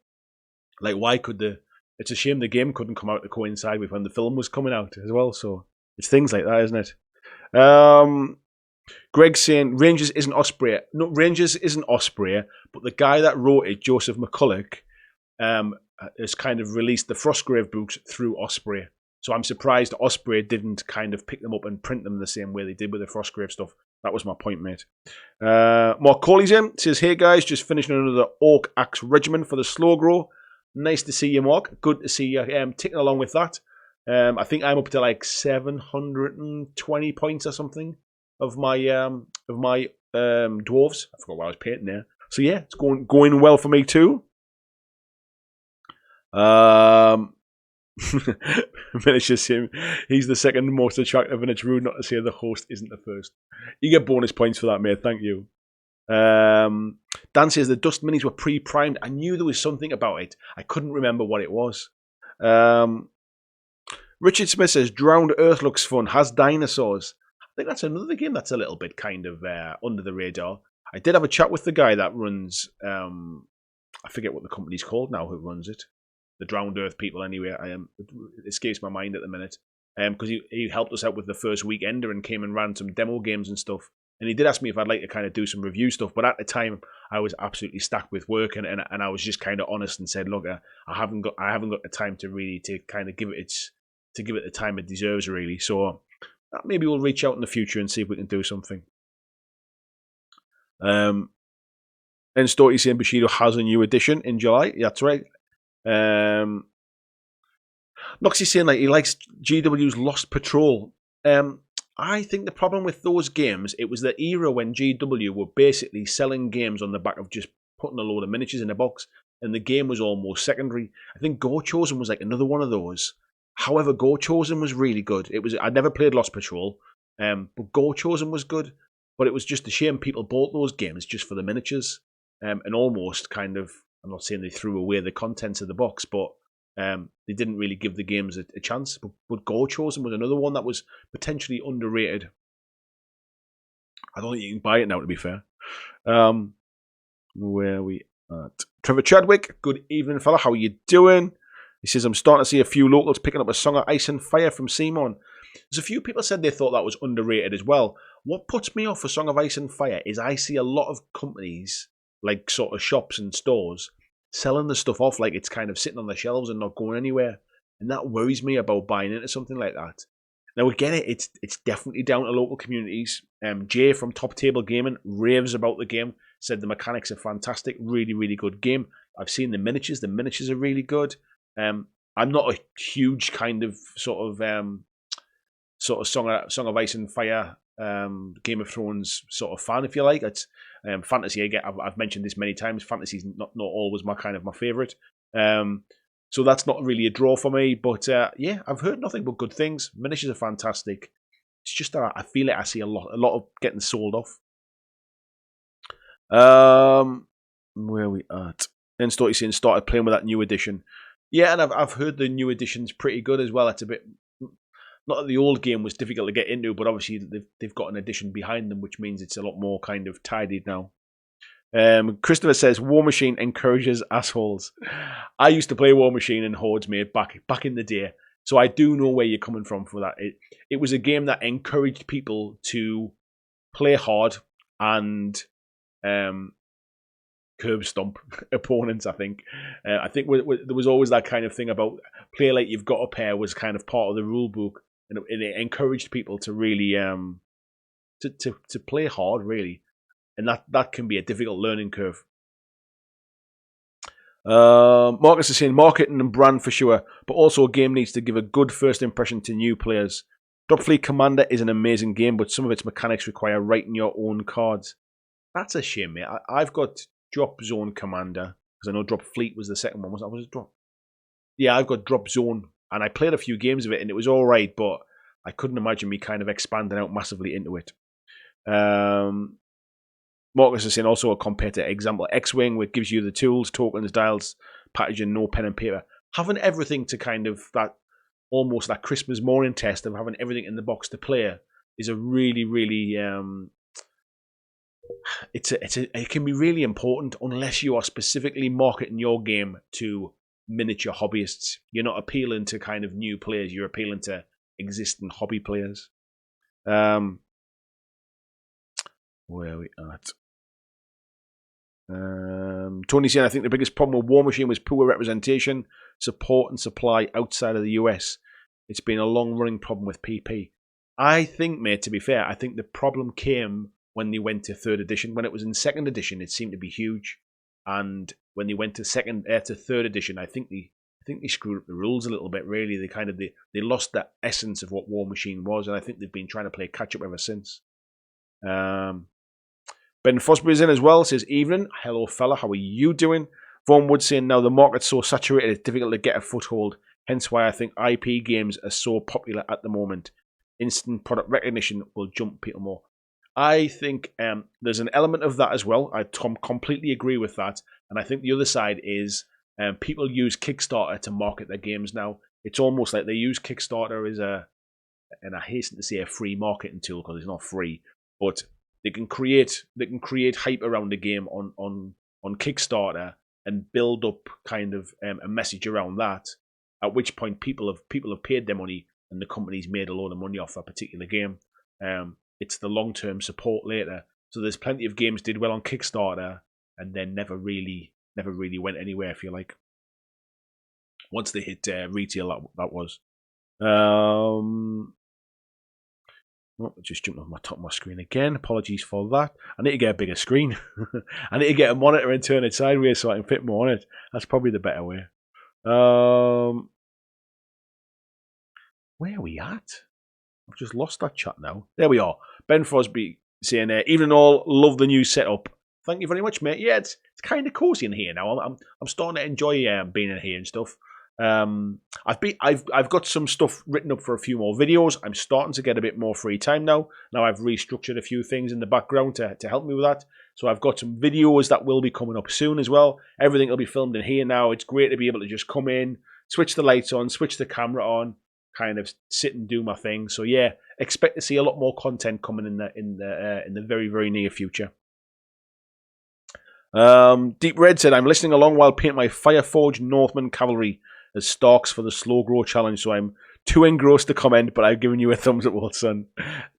Like, why could it's a shame the game couldn't come out to coincide with when the film was coming out as well. So it's things like that, isn't it? Greg's saying Rangers isn't Osprey. No, Rangers isn't Osprey, but the guy that wrote it, Joseph McCulloch, has kind of released the Frostgrave books through Osprey. So I'm surprised Osprey didn't kind of pick them up and print them the same way they did with the Frostgrave stuff. That was my point, mate. Mark Corley's in. Says, hey guys, just finishing another Orc Axe Regiment for the Slow Grow. Nice to see you, Mark. Good to see you ticking along with that. I think I'm up to like 720 points or something of my dwarves. I forgot what I was painting there. So yeah, it's going well for me too. Finishes him. He's the second most attractive, and it's rude not to say the host isn't the first. You get bonus points for that, mate. Thank you. Dan says the dust minis were pre-primed. I knew there was something about it. I couldn't remember what it was. Richard Smith says Drowned Earth looks fun. Has dinosaurs. I think that's another game that's a little bit kind of under the radar. I did have a chat with the guy that runs. I forget what the company's called now. Who runs it? The Drowned Earth people, anyway. It escapes my mind at the minute. Because he helped us out with the first weekender and came and ran some demo games and stuff. And he did ask me if I'd like to kind of do some review stuff, but at the time I was absolutely stacked with work, and I was just kind of honest and said, look, I haven't got the time to kind of give it the time it deserves, really. So maybe we'll reach out in the future and see if we can do something. And Storty saying Bushido has a new edition in July. Yeah, that's right. Noxie saying like he likes GW's Lost Patrol. I think the problem with those games, it was the era when GW were basically selling games on the back of just putting a load of miniatures in a box, and the game was almost secondary. I think Go Chosen was like another one of those. However, Go Chosen was really good. I'd never played Lost Patrol, but Go Chosen was good. But it was just a shame people bought those games just for the miniatures, and almost kind of, I'm not saying they threw away the contents of the box, but they didn't really give the games a chance. But Go Chosen was another one that was potentially underrated. I don't think you can buy it now, to be fair. Where are we at? Trevor Chadwick, good evening, fella. How are you doing? He says, I'm starting to see a few locals picking up a Song of Ice and Fire from Simon. There's a few people said they thought that was underrated as well. What puts me off for Song of Ice and Fire is I see a lot of companies, like sort of shops and stores, selling the stuff off like it's kind of sitting on the shelves and not going anywhere. And that worries me about buying into something like that. Now, we get it. It's definitely down to local communities. Jay from Top Table Gaming raves about the game. Said the mechanics are fantastic. Really, really good game. I've seen the miniatures. The miniatures are really good. I'm not a huge kind of sort of Song of Ice and Fire, Game of Thrones sort of fan, if you like. It's fantasy. Again, I've mentioned this many times. Fantasy's not always my favorite. So that's not really a draw for me. But yeah, I've heard nothing but good things. Miniatures are fantastic. It's just that I feel it. I see a lot of getting sold off. Where are we at? And Storty started playing with that new edition. Yeah, and I've heard the new edition's pretty good as well. It's a bit, not that the old game was difficult to get into, but obviously they've got an edition behind them, which means it's a lot more kind of tidied now. Christopher says War Machine encourages assholes. I used to play War Machine and Hordes, mate, back in the day, so I do know where you're coming from for that. It was a game that encouraged people to play hard and curb stomp opponents. I think there was always that kind of thing about play like you've got a pair was kind of part of the rule book, and it encouraged people to really to play hard, really, and that can be a difficult learning curve. Marcus is saying marketing and brand for sure, but also a game needs to give a good first impression to new players. Dropfleet Commander is an amazing game, but some of its mechanics require writing your own cards. That's a shame, mate. I've got Drop Zone Commander, because I know Drop Fleet was the second one. Was it Drop? Yeah, I've got Drop Zone, and I played a few games of it, and it was all right, but I couldn't imagine me kind of expanding out massively into it. Marcus is saying also compared to example X-Wing, which gives you the tools, tokens, dials, packaging, no pen and paper. Having everything to kind of that, almost that Christmas morning test of having everything in the box to play is a really, really it can be really important unless you are specifically marketing your game to miniature hobbyists. You're not appealing to kind of new players, you're appealing to existing hobby players. Where are we at? Tony saying, I think the biggest problem with War Machine was poor representation, support and supply outside of the US. it's been a long-running problem with PP. I think, mate, to be fair, I think the problem came when they went to 3rd edition. When it was in 2nd edition, it seemed to be huge. And when they went to 3rd edition, I think they screwed up the rules a little bit, really. They lost that essence of what War Machine was, and I think they've been trying to play catch-up ever since. Ben Fosbury's in as well, says, evening. Hello, fella, how are you doing? Vaughan Wood saying, now the market's so saturated, it's difficult to get a foothold. Hence why I think IP games are so popular at the moment. Instant product recognition will jump people more. I think there's an element of that as well. I completely agree with that. And I think the other side is people use Kickstarter to market their games now. It's almost like they use Kickstarter as and I hasten to say a free marketing tool because it's not free, but they can create hype around the game on Kickstarter and build up kind of a message around that. At which point people have paid their money and the company's made a load of money off a particular game. It's the long-term support later. So there's plenty of games did well on Kickstarter and then never really went anywhere, if you like. Once they hit retail, that was. Just jumped off my top of my screen again. Apologies for that. I need to get a bigger screen. I need to get a monitor and turn it sideways so I can fit more on it. That's probably the better way. Where are we at? I've just lost that chat now. There we are. Ben Frosby saying, evening all, love the new setup. Thank you very much, mate. Yeah, it's kind of cozy in here now. I'm starting to enjoy being in here and stuff. I've got some stuff written up for a few more videos. I'm starting to get a bit more free time now. Now I've restructured a few things in the background to help me with that. So I've got some videos that will be coming up soon as well. Everything will be filmed in here now. It's great to be able to just come in, switch the lights on, switch the camera on, kind of sit and do my thing. So yeah, expect to see a lot more content coming in the very, very near future. Deep Red said, I'm listening along while painting my Fireforged Northman Cavalry as Starks for the Slow Grow Challenge, so I'm too engrossed to comment, but I've given you a thumbs up, Wilson.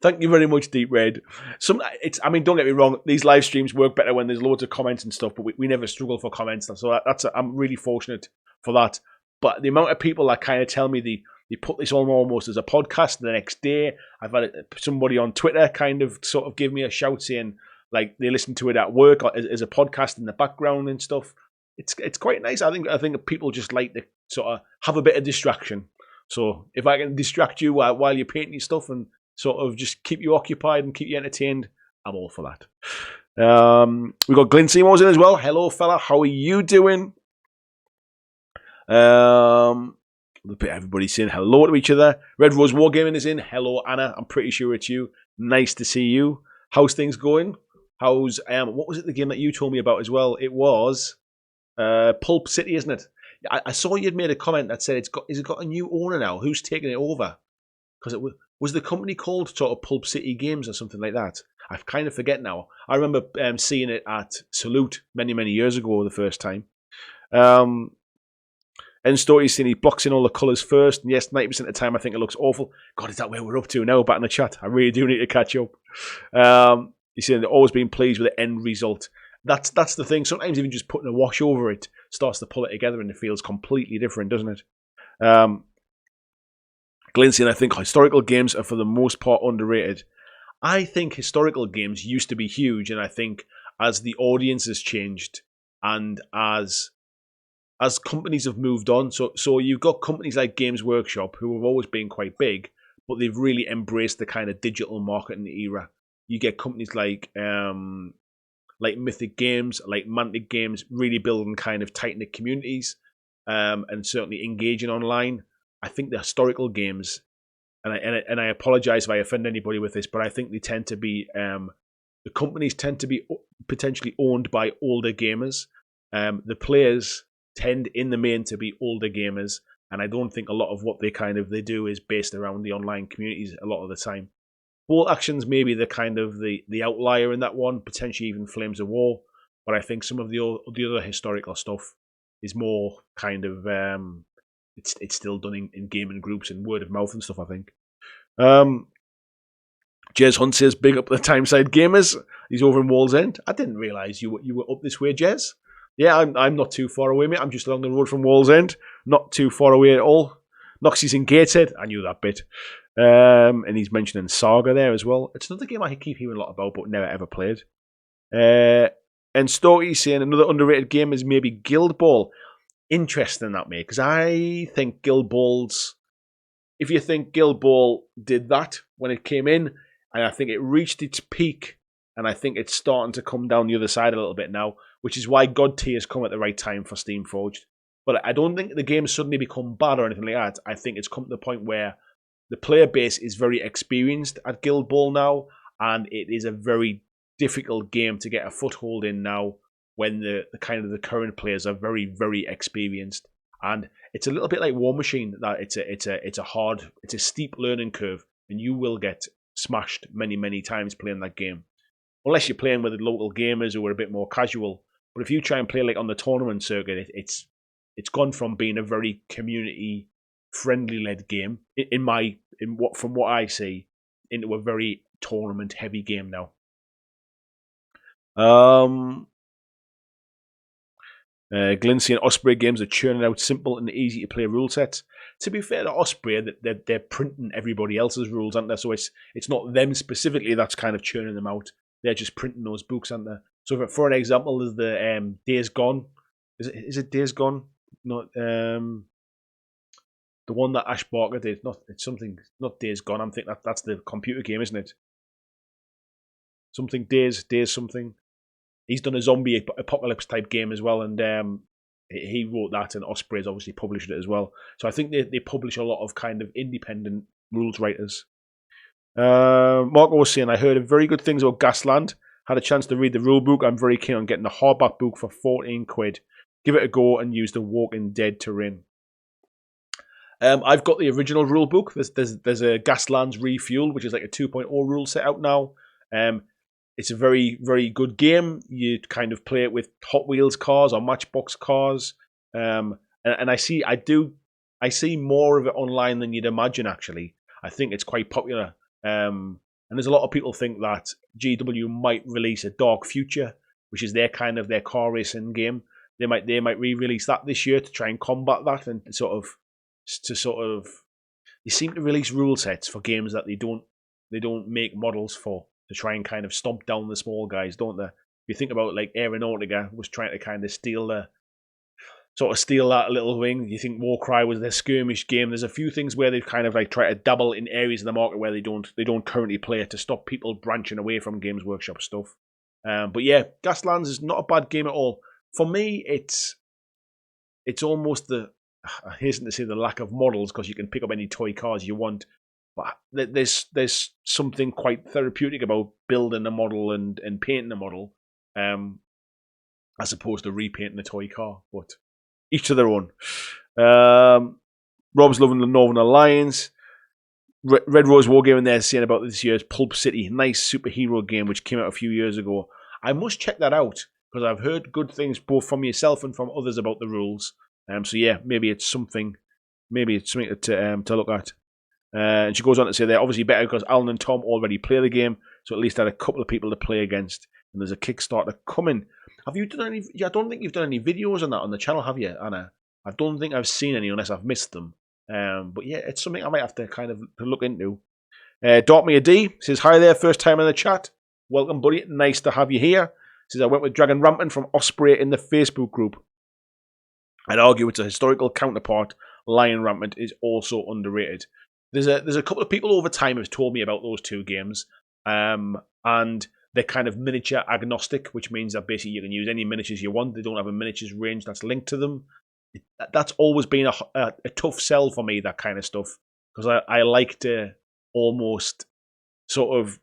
Thank you very much, Deep Red. Don't get me wrong, these live streams work better when there's loads of comments and stuff, but we never struggle for comments, so I'm really fortunate for that. But the amount of people that kind of tell me they put this on almost as a podcast the next day. I've had somebody on Twitter kind of sort of give me a shout saying, like, they listen to it at work or as a podcast in the background and stuff. It's quite nice. I think people just like to sort of have a bit of distraction. So if I can distract you while you're painting your stuff and sort of just keep you occupied and keep you entertained, I'm all for that. We've got Glyn Seymour's in as well. Hello, fella. How are you doing? Everybody's saying hello to each other. Red Rose Wargaming is in. Hello, Anna. I'm pretty sure it's you. Nice to see you. How's things going? How's what was it, the game that you told me about as well? It was Pulp City, isn't it? I saw you'd made a comment that said is it got a new owner now? Who's taking it over? Because it was the company called sort of Pulp City Games or something like that. I kind of forget now. I remember seeing it at Salute many, many years ago the first time. And Story's saying he blocks in all the colours first. And yes, 90% of the time I think it looks awful. God, is that where we're up to now? Back in the chat. I really do need to catch up. He's saying they've always been pleased with the end result. That's the thing. Sometimes even just putting a wash over it starts to pull it together and it feels completely different, doesn't it? Glyn saying, I think historical games are for the most part underrated. I think historical games used to be huge, and I think as the audience has changed and as companies have moved on, so you've got companies like Games Workshop who have always been quite big, but they've really embraced the kind of digital marketing era. You get companies like Mythic Games, like Mantic Games, really building kind of tight-knit communities and certainly engaging online. I think the historical games, and I apologize if I offend anybody with this, but I think they tend to be the companies tend to be potentially owned by older gamers. The players tend in the main to be older gamers, and I don't think a lot of what they do is based around the online communities a lot of the time. Bolt Action's maybe the kind of the outlier in that one, potentially even Flames of War, but I think some of the other historical stuff is more kind of it's still done in gaming groups and word of mouth and stuff, I think. Jez Hunt says, big up the Timeside Gamers. He's over in Wallsend. I didn't realise you were up this way, Jez. Yeah, I'm not too far away, mate. I'm just along the road from Wallsend. Not too far away at all. Noxie's in Gateshead. I knew that bit. And he's mentioning Saga there as well. It's another game I keep hearing a lot about, but never ever played. And Storty's saying another underrated game is maybe Guild Ball. Interesting that, mate, because I think Guild Ball's... If you think Guild Ball did that when it came in, and I think it reached its peak, and I think it's starting to come down the other side a little bit now, which is why God Tier has come at the right time for Steamforged. But I don't think the game's suddenly become bad or anything like that. I think it's come to the point where the player base is very experienced at Guild Ball now, and it is a very difficult game to get a foothold in now when the kind of the current players are very, very experienced. And it's a little bit like War Machine, that it's a steep learning curve, and you will get smashed many, many times playing that game. Unless you're playing with the local gamers who are a bit more casual. But if you try and play like on the tournament circuit, it's gone from being a very community friendly led game from what I see into a very tournament heavy game now. Glincy and Osprey games are churning out simple and easy to play rule sets. To be fair to Osprey, they're printing everybody else's rules, aren't they? So it's not them specifically that's kind of churning them out. They're just printing those books, aren't they? So for an example, there's the Days Gone. Is it Days Gone? Not the one that Ash Barker did. Not Days Gone. I'm thinking that's the computer game, isn't it? Something Days something. He's done a zombie apocalypse type game as well, and he wrote that, and Osprey's obviously published it as well. So I think they publish a lot of kind of independent rules writers. Marco was saying, I heard very good things about Gasland. Had a chance to read the rule book. I'm very keen on getting the hardback book for 14 quid. Give it a go and use the Walking Dead terrain. I've got the original rule book. There's a Gaslands Refueled, which is like a 2.0 rule set out now. It's a very, very good game. You kind of play it with Hot Wheels cars or Matchbox cars. And I see more of it online than you'd imagine, actually. I think it's quite popular. And there's a lot of people think that GW might release a Dark Future, which is their car racing game. They might re-release that this year to try and combat that, and they seem to release rule sets for games that they don't make models for, to try and kind of stomp down the small guys, don't they? If you think about like Aeronautica was trying to kind of steal that little wing. You think Warcry was their skirmish game. There's a few things where they've kind of like tried to dabble in areas of the market where they don't currently play it, to stop people branching away from Games Workshop stuff. But yeah, Gaslands is not a bad game at all. For me, it's almost I hasten to say the lack of models, because you can pick up any toy cars you want. But there's something quite therapeutic about building a model and painting a model, as opposed to repainting a toy car. But each to their own. Rob's loving the Northern Alliance. Red Rose Wargaming there saying about this year's Pulp City, nice superhero game which came out a few years ago. I must check that out, because I've heard good things both from yourself and from others about the rules. So yeah, maybe it's something to look at. And she goes on to say they're obviously better because Alan and Tom already play the game, so at least I had a couple of people to play against. And there's a Kickstarter coming. Have you done any? I don't think you've done any videos on that on the channel, have you, Anna? I don't think I've seen any unless I've missed them. But yeah, it's something I might have to kind of look into. Dartmere D says, hi there, first time in the chat. Welcome, buddy. Nice to have you here. Says, I went with Dragon Rampant from Osprey in the Facebook group. I'd argue it's a historical counterpart. Lion Rampant is also underrated. There's a couple of people over time have told me about those two games, and they're kind of miniature agnostic, which means that basically you can use any miniatures you want. They don't have a miniatures range that's linked to them. That's always been a tough sell for me, that kind of stuff, because I like to almost sort of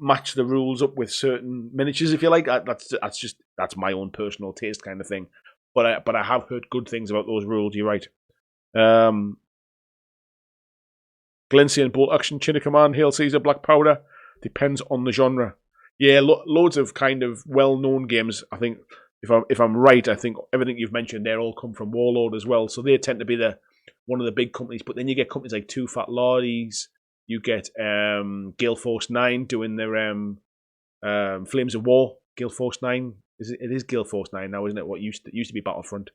match the rules up with certain miniatures, if you like. That's my own personal taste kind of thing. But I have heard good things about those rules. You're right. Glency and Bolt Action, Chin of Command, Hail Caesar, Black Powder. Depends on the genre. Yeah, loads of kind of well-known games. I think if I'm right, I think everything you've mentioned there all come from Warlord as well. So they tend to be one of the big companies. But then you get companies like Two Fat Lardies. You get Gale Force 9 doing their Flames of War. Gale Force 9. It is Gale Force 9 now, isn't it? What used to be Battlefront.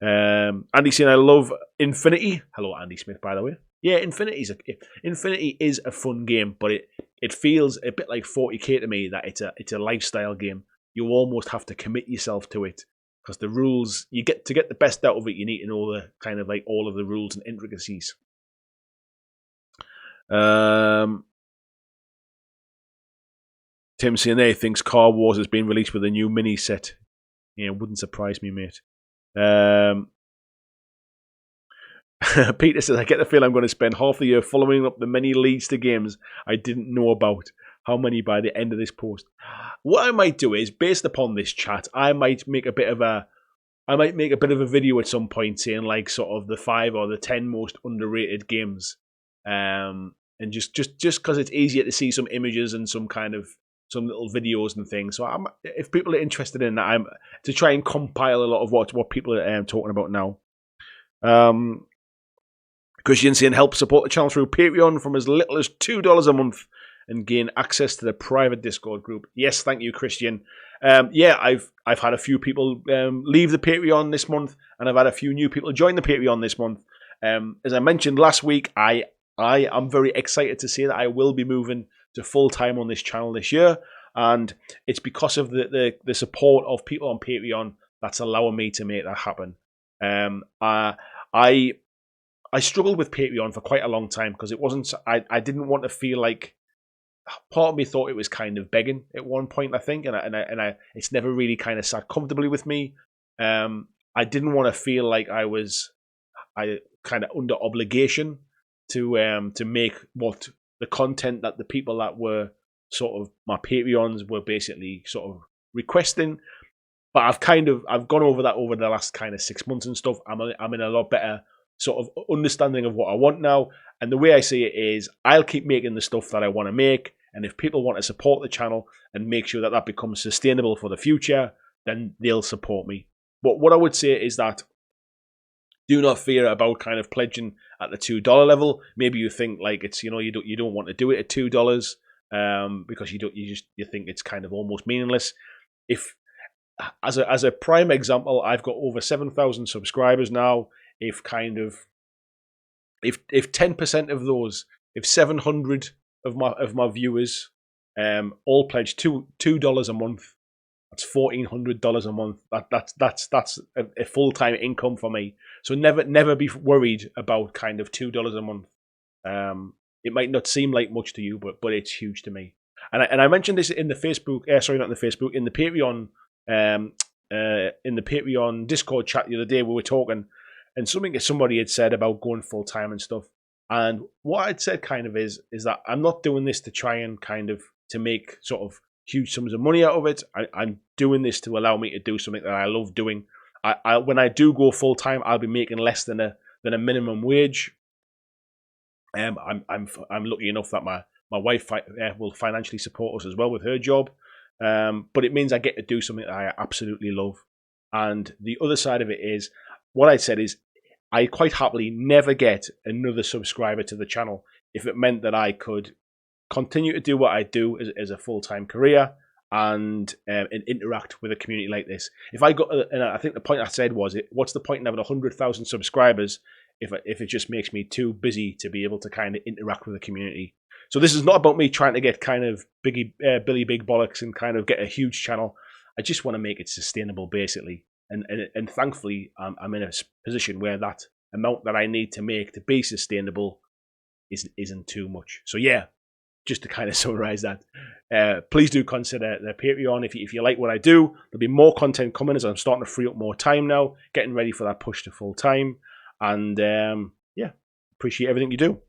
Andy saying, I love Infinity. Hello, Andy Smith, by the way. Yeah, Infinity is a fun game, but it feels a bit like 40k to me, that it's a lifestyle game. You almost have to commit yourself to it, because the rules, you get to get the best out of it, you need to know the kind of like all of the rules and intricacies. Tim saying there thinks Car Wars has been released with a new mini set. Yeah, wouldn't surprise me, mate. Peter says, I get the feel I'm going to spend half the year following up the many leads to games I didn't know about. How many by the end of this post? What I might do is, based upon this chat, I might make a bit of a video at some point saying like sort of the 5 or the 10 most underrated games. And just because it's easier to see some images and some little videos and things. So if people are interested in that, I'm to try and compile a lot of what people are talking about now. Christian saying, help support the channel through Patreon from as little as $2 a month and gain access to the private Discord group. Yes, thank you, Christian. I've had a few people leave the Patreon this month, and I've had a few new people join the Patreon this month. As I mentioned last week, I am very excited to say that I will be moving to full-time on this channel this year, and it's because of the support of people on Patreon that's allowing me to make that happen. I struggled with Patreon for quite a long time because it wasn't. I didn't want to feel like. Part of me thought it was kind of begging at one point, I think, and it's never really kind of sat comfortably with me. I didn't want to feel like I kind of under obligation to make what the content that the people that were sort of my Patreons were basically sort of requesting. But I've gone over that over the last kind of 6 months and stuff. I'm in a lot better sort of understanding of what I want now. And the way I see it is, I'll keep making the stuff that I want to make. And if people want to support the channel and make sure that that becomes sustainable for the future, then they'll support me. But what I would say is that do not fear about kind of pledging at the $2 level. Maybe you think like it's, you don't want to do it at $2 because you think it's kind of almost meaningless. If as a prime example, I've got over 7,000 subscribers now. If 10% of those, if 700 of my viewers all pledge $2 a month, that's $1,400 a month. That's a full-time income for me. So never be worried about kind of $2 a month. It might not seem like much to you, but it's huge to me. And I mentioned this in the Facebook, in the Patreon, in the Patreon Discord chat the other day. We were talking, and somebody had said about going full time and stuff. And what I'd said kind of is that I'm not doing this to try and kind of to make sort of huge sums of money out of it. I'm doing this to allow me to do something that I love doing. When I do go full time, I'll be making less than a minimum wage. I'm lucky enough that my wife will financially support us as well with her job. But it means I get to do something that I absolutely love. And the other side of it is, what I said is, I quite happily never get another subscriber to the channel if it meant that I could continue to do what I do as a full-time career and interact with a community like this. If I got, and I think the point I said was, what's the point in having 100,000 subscribers if it just makes me too busy to be able to kind of interact with the community? So this is not about me trying to get kind of Billy Big Bollocks and kind of get a huge channel. I just want to make it sustainable, basically. And thankfully, I'm in a position where that amount that I need to make to be sustainable isn't too much. So yeah, just to kind of summarize that, please do consider the Patreon if you like what I do. There'll be more content coming as I'm starting to free up more time now, getting ready for that push to full time. And yeah, appreciate everything you do.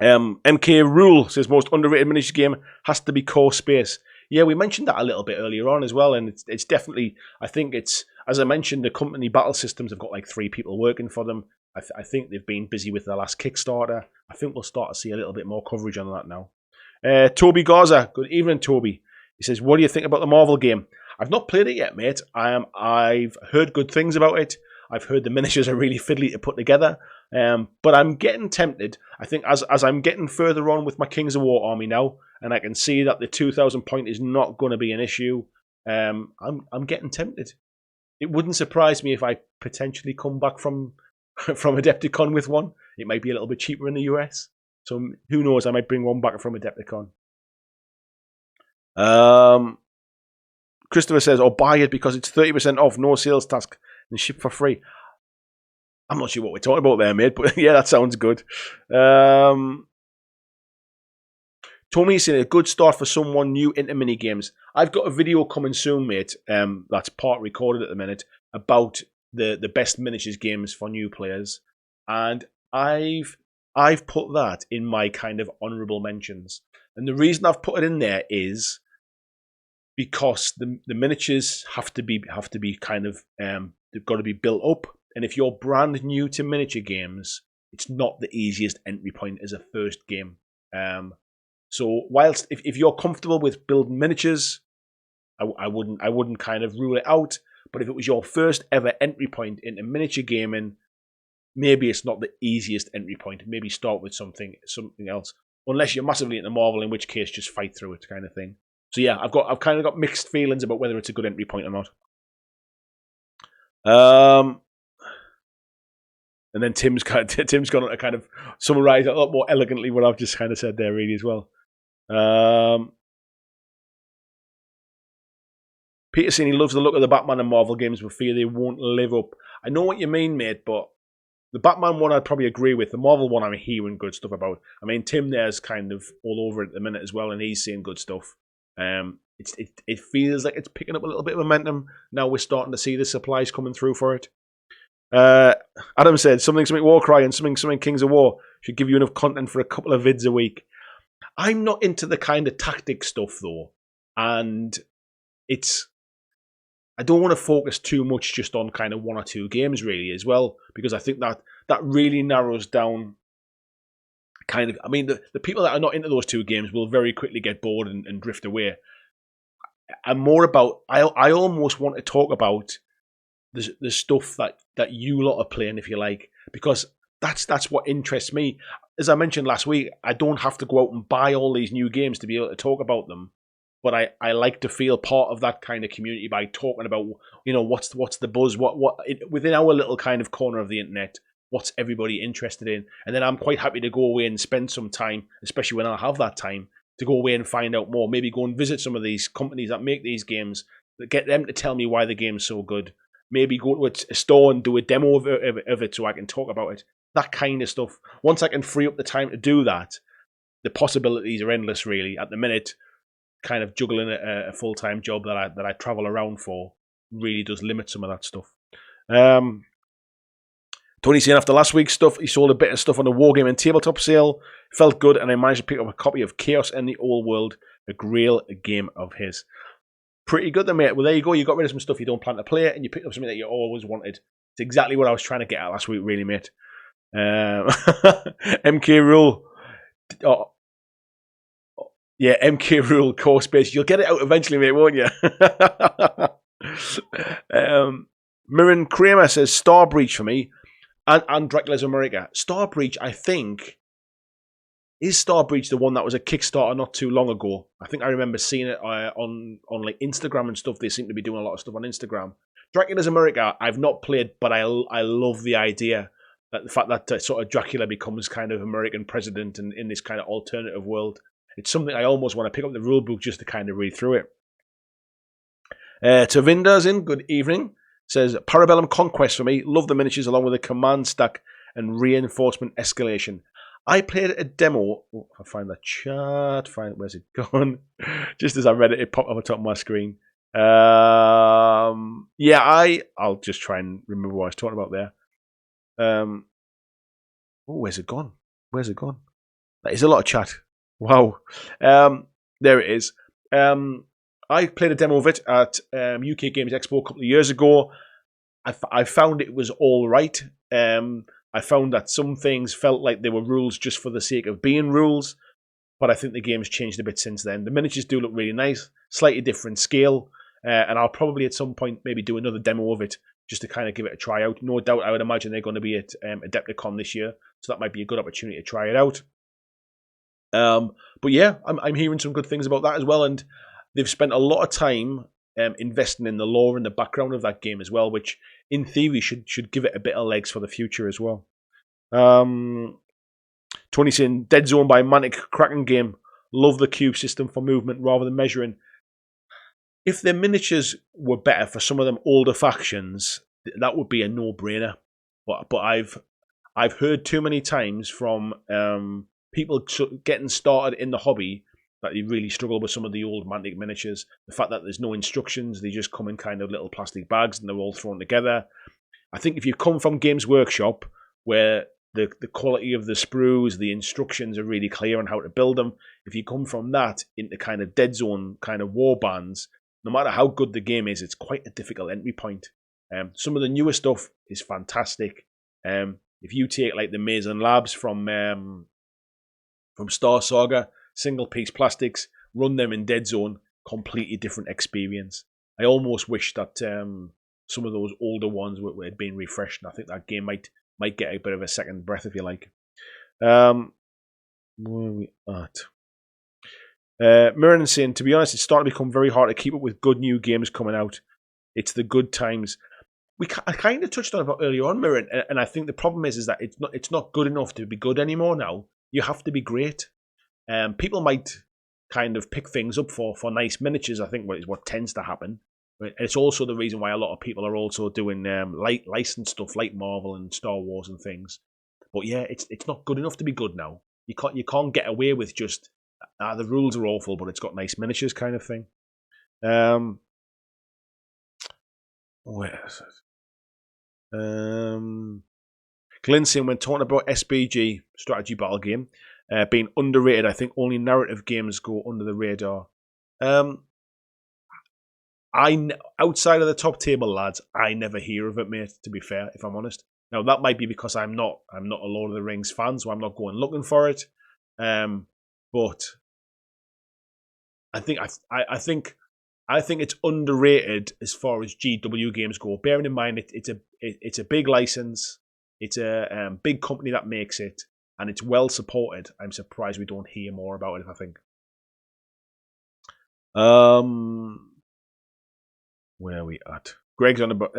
MK Rule says most underrated miniature game has to be Core Space. Yeah, we mentioned that a little bit earlier on as well, and it's definitely, I think it's, as I mentioned, the company Battle Systems have got like 3 people working for them. I think they've been busy with their last Kickstarter. I think we'll start to see a little bit more coverage on that now. Toby Garza, good evening, Toby. He says, what do you think about the Marvel game? I've not played it yet, mate. I've heard good things about it. I've heard the miniatures are really fiddly to put together. But I'm getting tempted. I think as I'm getting further on with my Kings of War army now, and I can see that the 2,000 point is not going to be an issue, I'm getting tempted. it wouldn't surprise me if I potentially come back from from Adepticon with one. It might be a little bit cheaper in the US. So who knows? I might bring one back from Adepticon. Christopher says, "Or buy it because it's 30% off, no sales tax, and ship for free." I'm not sure what we're talking about there, mate, but yeah, that sounds good. Tommy saying a good start for someone new into mini games. I've got a video coming soon, mate. That's part recorded at the minute about the best miniatures games for new players, and I've put that in my kind of honourable mentions. And the reason I've put it in there is because the miniatures have to be kind of they've got to be built up. And if you're brand new to miniature games, it's not the easiest entry point as a first game. So whilst if you're comfortable with building miniatures, I wouldn't kind of rule it out. But if it was your first ever entry point into miniature gaming, maybe it's not the easiest entry point. Maybe start with something else. Unless you're massively into Marvel, in which case just fight through it, kind of thing. So yeah, I've kind of got mixed feelings about whether it's a good entry point or not. And then Tim's gone on to kind of summarise a lot more elegantly what I've just kind of said there, really, as well. Peter saying he loves the look of the Batman and Marvel games, but fear they won't live up. I know what you mean, mate, but the Batman one I'd probably agree with. The Marvel one I'm hearing good stuff about. I mean, Tim there's kind of all over it at the minute as well, and he's saying good stuff. It feels like it's picking up a little bit of momentum. Now we're starting to see the supplies coming through for it. Adam said, something Warcry and something Kings of War should give you enough content for a couple of vids a week. I'm not into the kind of tactic stuff, though. And I don't want to focus too much just on kind of one or two games, really, as well, because I think that really narrows down kind of... I mean, the people that are not into those two games will very quickly get bored and drift away. I'm more about... I almost want to talk about the stuff that you lot are playing, if you like, because that's what interests me. As I mentioned last week, I don't have to go out and buy all these new games to be able to talk about them, but I like to feel part of that kind of community by talking about, you know, what's the buzz, what within our little kind of corner of the internet, what's everybody interested in, and then I'm quite happy to go away and spend some time, especially when I have that time, to go away and find out more. Maybe go and visit some of these companies that make these games, get them to tell me why the game's so good. Maybe go to a store and do a demo of it so I can talk about it. That kind of stuff. Once I can free up the time to do that, the possibilities are endless, really. At the minute, kind of juggling a full-time job that I travel around for really does limit some of that stuff. Tony's saying after last week's stuff, he sold a bit of stuff on the Wargaming tabletop sale. Felt good, and I managed to pick up a copy of Chaos and the Old World, a grail game of his. Pretty good then, mate. Well, there you go. You got rid of some stuff you don't plan to play, and you picked up something that you always wanted. It's exactly what I was trying to get at last week, really, mate. MK Rule. Oh, yeah, MK Rule, core space. You'll get it out eventually, mate, won't you? Mirren Kramer says Star Breach for me, and Dracula's America. Star Breach, I think... Is Star Breach the one that was a Kickstarter not too long ago? I think I remember seeing it on like Instagram and stuff. They seem to be doing a lot of stuff on Instagram. Dracula's America, I've not played, but I love the idea that the fact that sort of Dracula becomes kind of American president and in this kind of alternative world. It's something I almost want to pick up the rule book just to kind of read through it. Tavinda's in, good evening. Says, Parabellum Conquest for me. Love the miniatures along with the command stack and reinforcement escalation. I played a demo. Oh, I'll find that chart. Where's it gone? Just as I read it, it popped up on the top of my screen. Yeah, I'll just try and remember what I was talking about there. Oh, where's it gone? Where's it gone? That is a lot of chat. Wow. There it is. I played a demo of it at UK Games Expo a couple of years ago. I found it was all right. I found that some things felt like they were rules just for the sake of being rules, but I think the game's changed a bit since then. The miniatures do look really nice, slightly different scale, and I'll probably at some point maybe do another demo of it just to kind of give it a try out. No doubt, I would imagine they're going to be at Adepticon this year, so that might be a good opportunity to try it out. But yeah, I'm hearing some good things about that as well, and they've spent a lot of time investing in the lore and the background of that game as well, which in theory should give it a bit of legs for the future as well. Tony saying Dead Zone by Mantic Kraken game. Love the cube system for movement rather than measuring. If the miniatures were better for some of them older factions, that would be a no-brainer. But I've heard too many times from people getting started in the hobby that they really struggle with some of the old Mantic miniatures. The fact that there's no instructions, they just come in kind of little plastic bags and they're all thrown together. I think if you come from Games Workshop, where the quality of the sprues, the instructions are really clear on how to build them, if you come from that into kind of Dead Zone kind of war bands, no matter how good the game is, it's quite a difficult entry point. Some of the newer stuff is fantastic. If you take like the Mason Labs from Star Saga, single piece plastics, run them in Dead Zone, completely different experience. I almost wish that some of those older ones had been refreshed, and I think that game might get a bit of a second breath, if you like. Where are we at? Mirren saying, to be honest, it's starting to become very hard to keep up with good new games coming out. It's the good times. I kind of touched on it earlier on, Mirren, and I think the problem is that it's not good enough to be good anymore now. You have to be great. People might kind of pick things up for nice miniatures, I think is what tends to happen. It's also the reason why a lot of people are also doing licensed stuff like Marvel and Star Wars and things. But yeah, it's not good enough to be good now. You can't get away with just the rules are awful, but it's got nice miniatures kind of thing. Where is it? Glinson, when talking about SBG, strategy battle game, being underrated, I think only narrative games go under the radar. Outside of the top table lads, I never hear of it, mate, to be fair, if I'm honest. Now that might be because I'm not a Lord of the Rings fan, so I'm not going looking for it. But I think it's underrated as far as GW games go. Bearing in mind it's a big license, it's a big company that makes it, and it's well supported. I'm surprised we don't hear more about it, I think. Where are we at? Greg's on about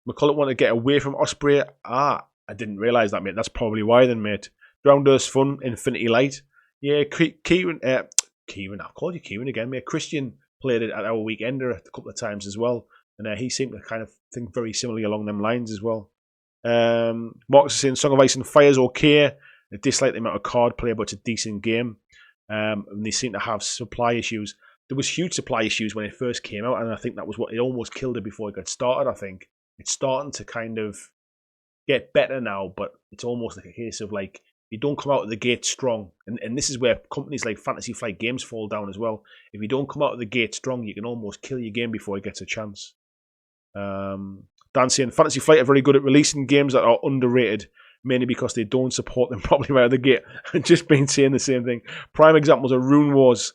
McCullough want to get away from Osprey. I didn't realise that, mate. That's probably why then, mate. Drowned Earth's fun, Infinity Light. Yeah, Kieran, I've called you Kieran again, mate. Christian played it at our weekender a couple of times as well, and he seemed to kind of think very similarly along them lines as well. Marcus is saying Song of Ice and Fire is okay. I dislike the amount of card play, but it's a decent game. And they seem to have supply issues. There was huge supply issues when it first came out, and I think that was what it almost killed it before it got started. I think it's starting to kind of get better now, but it's almost like a case of like you don't come out of the gate strong, and this is where companies like Fantasy Flight Games fall down as well. If you don't come out of the gate strong, you can almost kill your game before it gets a chance. Dan saying Fantasy Flight are very good at releasing games that are underrated, mainly because they don't support them properly right out of the gate. I've just been saying the same thing. Prime examples are Rune Wars.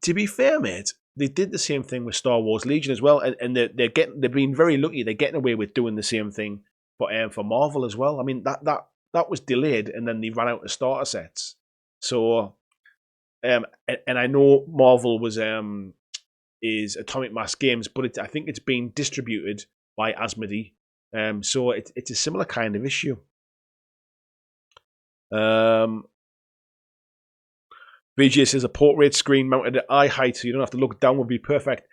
To be fair, mate, they did the same thing with Star Wars Legion as well, and they've been very lucky. They're getting away with doing the same thing for Marvel as well. I mean that was delayed, and then they ran out of starter sets. So, and I know Marvel is Atomic Mass Games, but I think it's being distributed by Asmodee. So it's a similar kind of issue. VJ says a portrait screen mounted at eye height, so you don't have to look down, would be perfect.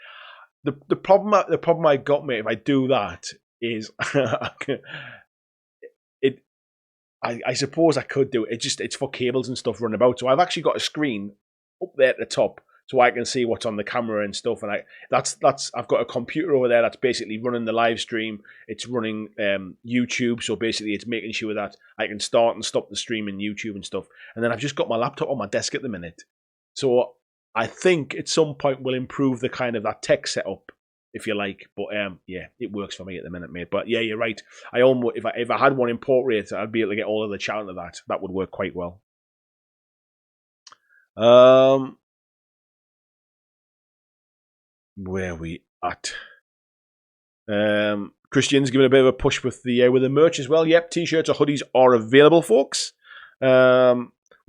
The problem I got, mate, if I do that is I suppose I could do it. It's for cables and stuff running about. So I've actually got a screen up there at the top, so I can see what's on the camera and stuff. And I've got a computer over there that's basically running the live stream. It's running YouTube, so basically it's making sure that I can start and stop the stream in YouTube and stuff. And then I've just got my laptop on my desk at the minute. So I think at some point we'll improve the kind of that tech setup, if you like. But yeah, it works for me at the minute, mate. But yeah, you're right. I almost if I had one in portrait, I'd be able to get all of the chat out of that. That would work quite well. Where are we at? Christian's giving a bit of a push with the merch as well. Yep, t-shirts or hoodies are available, folks.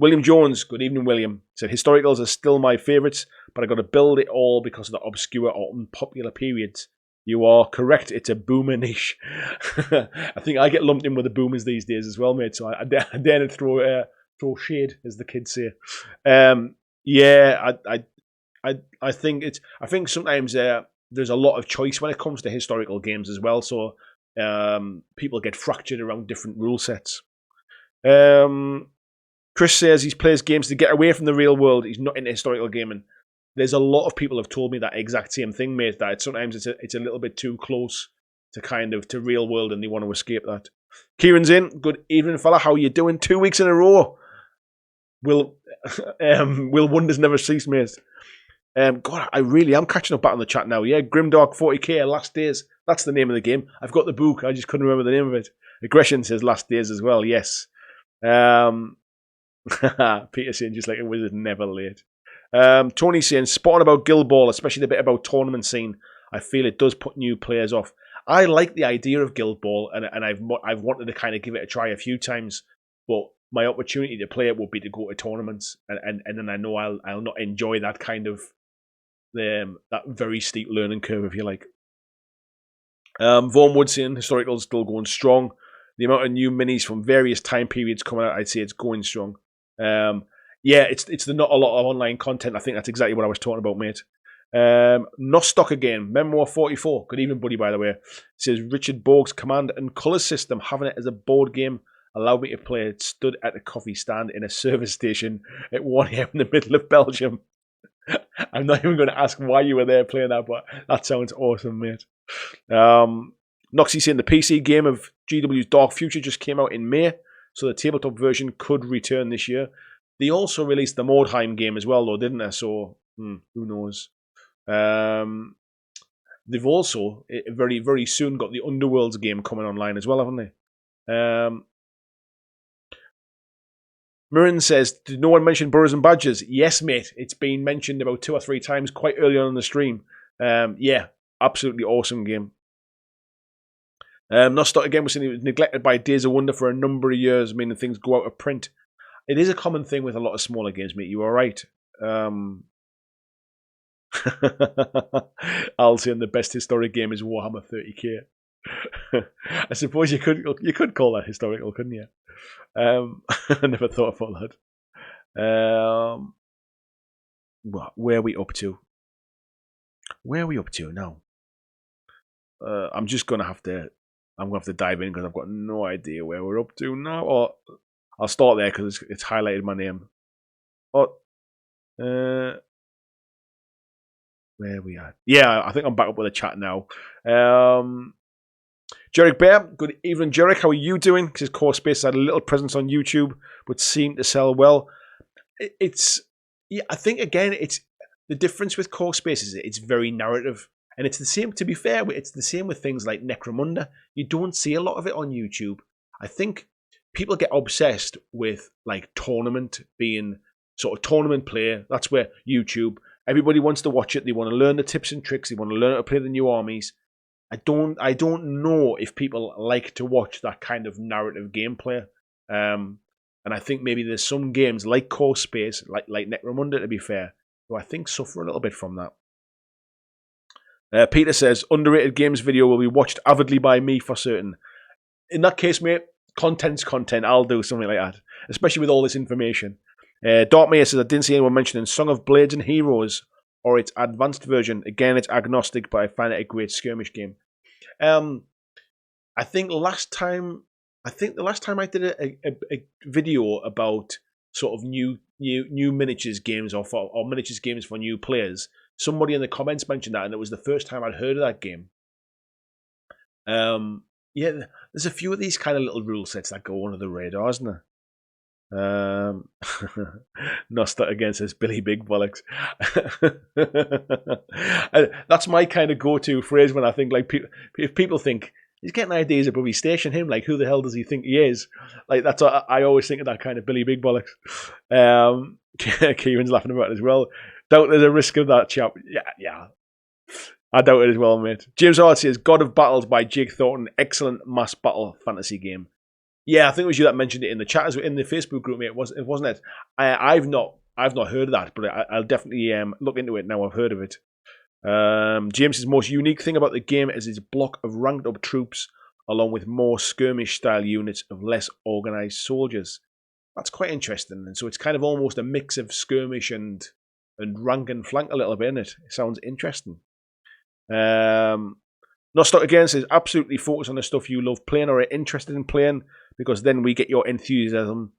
William Jones, good evening, William. Said historicals are still my favourites, but I got to build it all because of the obscure or unpopular periods. You are correct. It's a boomer niche. I think I get lumped in with the boomers these days as well, mate. So I dare to throw shade, as the kids say. Yeah, I think it's. I think sometimes there's a lot of choice when it comes to historical games as well. So people get fractured around different rule sets. Chris says he plays games to get away from the real world. He's not into historical gaming. There's a lot of people have told me that exact same thing, mate. That sometimes it's a little bit too close to real world, and they want to escape that. Kieran's in. Good evening, fella. How you doing? 2 weeks in a row. Will wonders never cease, mate. God, I really am catching up back on the chat now. Yeah, Grimdark 40k, Last Days. That's the name of the game. I've got the book. I just couldn't remember the name of it. Aggression says Last Days as well. Yes. Peter saying just like a wizard, never late. Tony saying spot on about Guild Ball, especially the bit about tournament scene. I feel it does put new players off. I like the idea of Guild Ball, and I've wanted to kind of give it a try a few times, but my opportunity to play it would be to go to tournaments, and then I know I'll not enjoy that kind of that very steep learning curve, if you like. Vaughan Wood saying historical's still going strong. The amount of new minis from various time periods coming out, I'd say it's going strong. Yeah, it's not a lot of online content. I think that's exactly what I was talking about, mate. Nostock again, Memoir 44. Good evening, buddy, by the way. It says Richard Borg's Command and Colour system, having it as a board game, allowed me to play it stood at a coffee stand in a service station at 1 a.m. in the middle of Belgium. I'm not even going to ask why you were there playing that, but that sounds awesome, mate. Noxie saying the PC game of GW's Dark Future just came out in May, so the tabletop version could return this year. They also released the Mordheim game as well, though, didn't they? So, who knows? They've also, very, very soon, got the Underworlds game coming online as well, haven't they? Murin says, did no one mention Burrows and Badgers? Yes, mate. It's been mentioned about 2 or 3 times quite early on in the stream. Yeah, absolutely awesome game. Nostock again was saying it was neglected by Days of Wonder for a number of years, meaning things go out of print. It is a common thing with a lot of smaller games, mate. You are right. I'll say the best historic game is Warhammer 30k. I suppose you could call that historical, couldn't you? I never thought about that. Where are we up to? Where are we up to now? I'm just gonna have to. I'm gonna have to dive in because I've got no idea where we're up to now. Or I'll start there because it's highlighted my name. Oh, where are we at? Yeah, I think I'm back up with the chat now. Jerick Bear, good evening, Jerick. How are you doing? Because his Core Space had a little presence on YouTube, but seemed to sell well. I think again, it's the difference with Core Space is it's very narrative, and it's the same. To be fair, it's the same with things like Necromunda. You don't see a lot of it on YouTube. I think people get obsessed with like tournament being sort of tournament play. That's where YouTube. Everybody wants to watch it. They want to learn the tips and tricks. They want to learn how to play the new armies. I don't know if people like to watch that kind of narrative gameplay. And I think maybe there's some games like Core Space, like Necromunda, to be fair, who I think suffer a little bit from that. Peter says, underrated games video will be watched avidly by me for certain. In that case, mate, content's content. I'll do something like that, especially with all this information. Darkmare says, I didn't see anyone mentioning Song of Blades and Heroes or its advanced version. Again, it's agnostic, but I find it a great skirmish game. I think the last time I did a video about sort of new miniatures games or miniatures games for new players, somebody in the comments mentioned that, and it was the first time I'd heard of that game. Yeah, there's a few of these kind of little rule sets that go under the radar, isn't there? Nosta again says Billy Big Bollocks. That's my kind of go-to phrase when I think like if people think he's getting ideas above his station, him like who the hell does he think he is? Like that's what I always think of, that kind of Billy Big Bollocks. Kieran's laughing about it as well. Doubt there's a risk of that, chap. Yeah. I doubt it as well, mate. James Hart says God of Battles by Jake Thornton, excellent mass battle fantasy game. Yeah, I think it was you that mentioned it in the chat, in the Facebook group, mate. Wasn't it? I've not heard of that, but I'll definitely look into it now. I've heard of it. James's most unique thing about the game is its block of ranked up troops, along with more skirmish style units of less organised soldiers. That's quite interesting. And so it's kind of almost a mix of skirmish and rank and flank a little bit, isn't it? It sounds interesting. Not Stuck Again says absolutely focus on the stuff you love playing or are interested in playing, because then we get your enthusiasm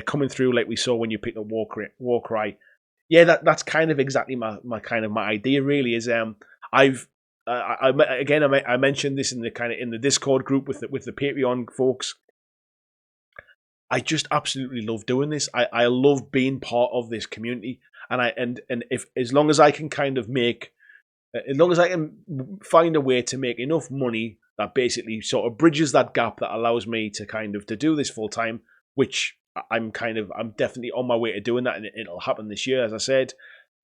coming through like we saw when you picked up Warcry. Yeah, that's kind of exactly my idea. Really, is I mentioned this in the Discord group with the Patreon folks. I just absolutely love doing this. I love being part of this community, and if as long as I can kind of make, as long as I can find a way to make enough money that basically sort of bridges that gap that allows me to kind of to do this full time, which I'm definitely on my way to doing that, and it'll happen this year, as I said.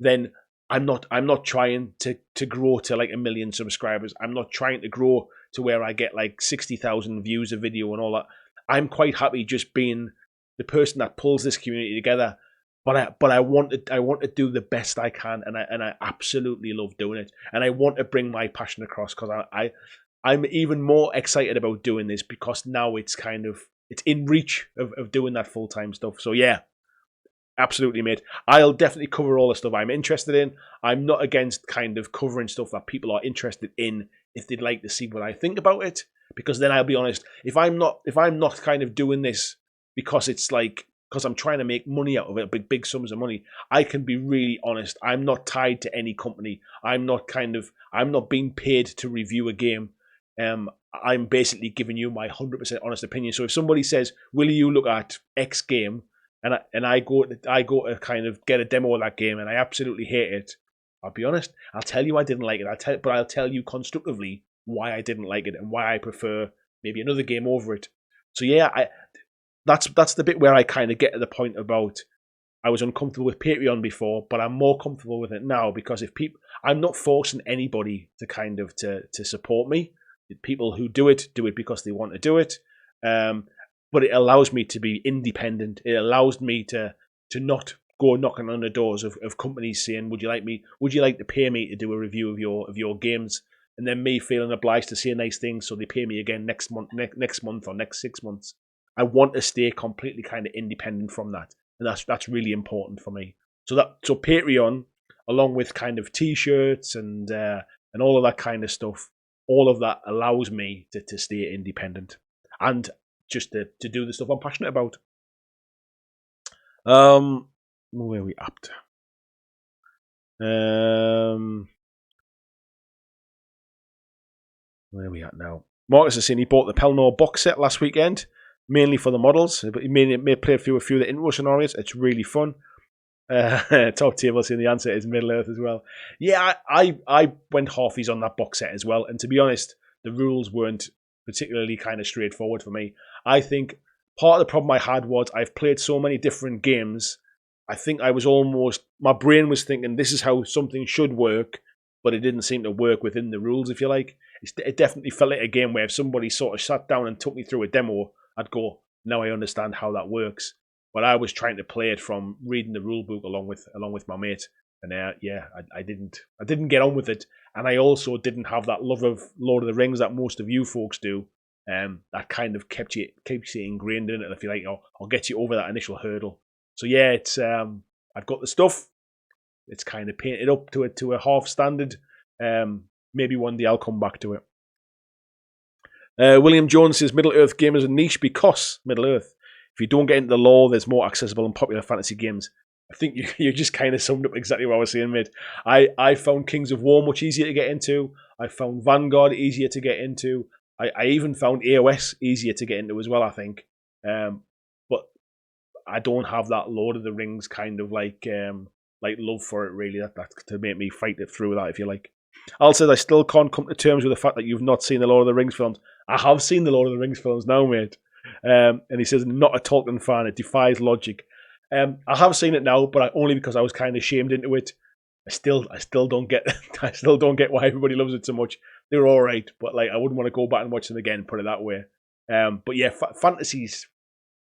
Then I'm not trying to grow to like 1 million subscribers. I'm not trying to grow to where I get like 60,000 views a video and all that. I'm quite happy just being the person that pulls this community together. But I want to do the best I can, and I absolutely love doing it, and I want to bring my passion across, because I'm even more excited about doing this because now it's in reach of doing that full time stuff. So yeah, absolutely, mate. I'll definitely cover all the stuff I'm interested in. I'm not against kind of covering stuff that people are interested in if they'd like to see what I think about it. Because then I'll be honest, if I'm not kind of doing this because it's like because I'm trying to make money out of it, big sums of money, I can be really honest. I'm not tied to any company. I'm not being paid to review a game. I'm basically giving you my 100% honest opinion. So if somebody says, "Will you look at X game?" and I go to kind of get a demo of that game and I absolutely hate it, I'll be honest. I'll tell you I didn't like it. But I'll tell you constructively why I didn't like it and why I prefer maybe another game over it. So yeah, that's the bit where I kind of get to the point about I was uncomfortable with Patreon before, but I'm more comfortable with it now because I'm not forcing anybody to kind of to support me. People who do it because they want to do it. But it allows me to be independent. It allows me to not go knocking on the doors of companies saying, would you like to pay me to do a review of your games? And then me feeling obliged to say nice things so they pay me again next month or next 6 months. I want to stay completely kind of independent from that. And that's really important for me. So Patreon, along with kind of t-shirts and all of that kind of stuff, all of that allows me to stay independent and just to do the stuff I'm passionate about. Where are we up to? Where are we at now? Marcus is saying he bought the Pelennor box set last weekend, mainly for the models, but he may play through a few of the intro scenarios. It's really fun. Top Table saying the answer is Middle Earth as well. Yeah, I went halfies on that box set as well, and to be honest, the rules weren't particularly kind of straightforward for me. I think part of the problem I had was I've played so many different games. I think my brain was thinking this is how something should work, but it didn't seem to work within the rules, if you like. It definitely felt like a game where if somebody sort of sat down and took me through a demo, I'd go, now I understand how that works. But I was trying to play it from reading the rule book along with my mate, and I didn't get on with it, and I also didn't have that love of Lord of the Rings that most of you folks do. That kind of keeps you ingrained in it, if you like, or get you over that initial hurdle. So yeah, it's I've got the stuff. It's kind of painted up to a half standard. Maybe one day I'll come back to it. William Jones says Middle Earth game is a niche because Middle Earth. If you don't get into the lore, there's more accessible and popular fantasy games. I think you just kind of summed up exactly what I was saying, mate. I found Kings of War much easier to get into. I found Vanguard easier to get into. I even found AOS easier to get into as well, I think. But I don't have that Lord of the Rings kind of like love for it, really. That to make me fight it through that, if you like. Al says, I still can't come to terms with the fact that you've not seen the Lord of the Rings films. I have seen the Lord of the Rings films now, mate. And he says, not a Tolkien fan. It defies logic. I have seen it now, but only because I was kind of shamed into it. I still don't get why everybody loves it so much. They're all right, but like I wouldn't want to go back and watch them again. Put it that way. But yeah, fantasy's,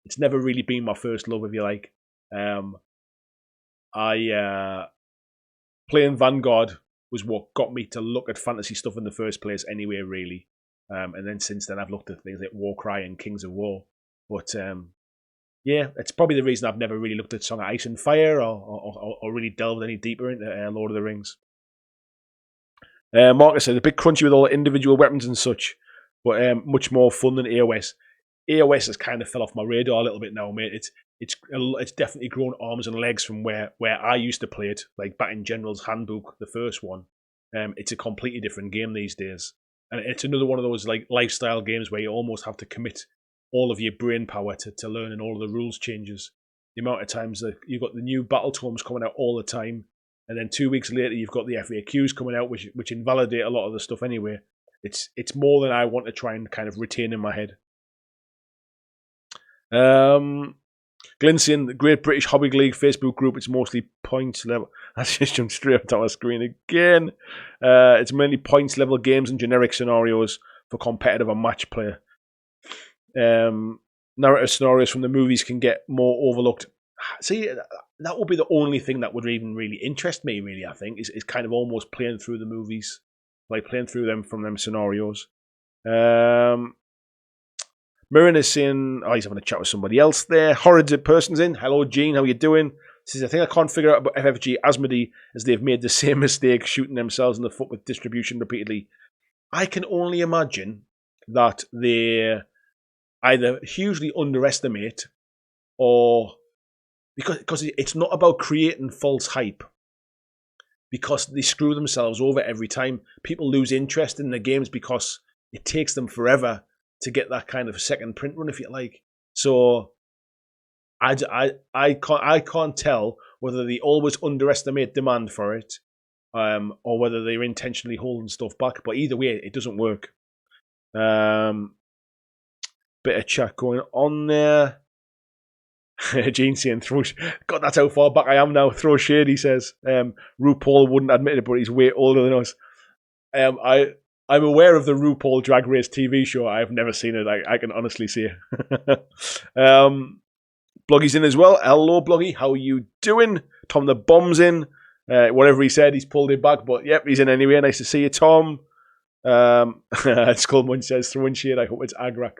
it's never really been my first love, if you like. I playing Vanguard was what got me to look at fantasy stuff in the first place anyway, really. And then since then I've looked at things like Warcry and Kings of War. But yeah, it's probably the reason I've never really looked at Song of Ice and Fire or really delved any deeper into Lord of the Rings. Marcus said, a bit crunchy with all the individual weapons and such, but much more fun than AOS. AOS has kind of fell off my radar a little bit now, mate. It's definitely grown arms and legs from where I used to play it, like back in General's Handbook, the first one. It's a completely different game these days, and it's another one of those like lifestyle games where you almost have to commit all of your brain power to learning all of the rules changes. The amount of times that you've got the new battle tomes coming out all the time, and then 2 weeks later you've got the FAQs coming out, which invalidate a lot of the stuff anyway. It's more than I want to try and kind of retain in my head. Glenn saying the Great British Hobby League Facebook group, it's mostly points level. That's just jumped straight up to my screen again. It's mainly points level games and generic scenarios for competitive and match player. Narrative scenarios from the movies can get more overlooked. See, that would be the only thing that would even really interest me, really, I think, is kind of almost playing through the movies, like playing through them from them scenarios. Mirren is saying, he's having a chat with somebody else there. Horrid person's in. Hello, Gene. How you doing? Says, I think I can't figure out about FFG Asmodee as they've made the same mistake shooting themselves in the foot with distribution repeatedly. I can only imagine that they either hugely underestimate or because it's not about creating false hype, because they screw themselves over every time. People lose interest in the games because it takes them forever to get that kind of second print run, if you like. So I can't tell whether they always underestimate demand for it, or whether they're intentionally holding stuff back. But either way, it doesn't work. Bit of chat going on there. Gene saying, God, that's how far back I am now. Throw shade, he says. RuPaul wouldn't admit it, but he's way older than us. I'm aware of the RuPaul Drag Race TV show. I have never seen it. I can honestly say. Bloggy's in as well. Hello, Bloggy. How are you doing? Tom the Bomb's in. Whatever he said, he's pulled it back. But yep, he's in anyway. Nice to see you, Tom. Skullmunch says, throwing shade. I hope it's Agrak.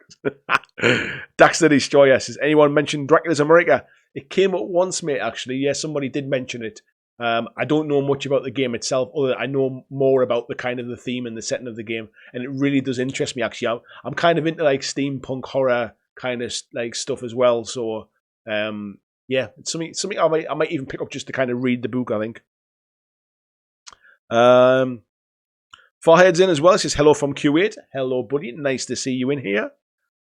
Daxter Destroyer says, anyone mentioned Dracula's America? It came up once, mate, actually. Yeah, somebody did mention it. I don't know much about the game itself, other than I know more about the kind of the theme and the setting of the game, and it really does interest me, actually. I'm kind of into like steampunk horror kind of like stuff as well, so yeah, it's something I might even pick up just to kind of read the book, I think. Farhead's in as well. He says, hello from Kuwait. Hello, buddy. Nice to see you in here.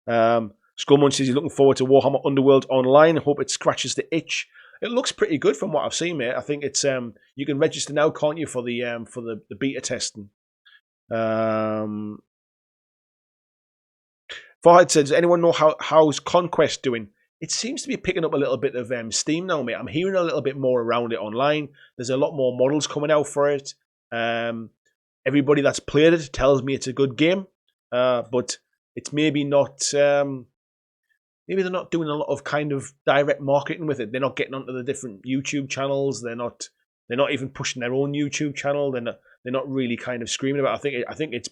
Skullmunch says he's looking forward to Warhammer Underworld Online. Hope it scratches the itch. It looks pretty good from what I've seen, mate. I think it's you can register now, can't you, for the beta testing. Farhead says, does anyone know how's Conquest doing? It seems to be picking up a little bit of steam now, mate. I'm hearing a little bit more around it online. There's a lot more models coming out for it. Everybody that's played it tells me it's a good game, but it's maybe not. Maybe they're not doing a lot of kind of direct marketing with it. They're not getting onto the different YouTube channels. They're not even pushing their own YouTube channel. They're not really kind of screaming about it. I think it's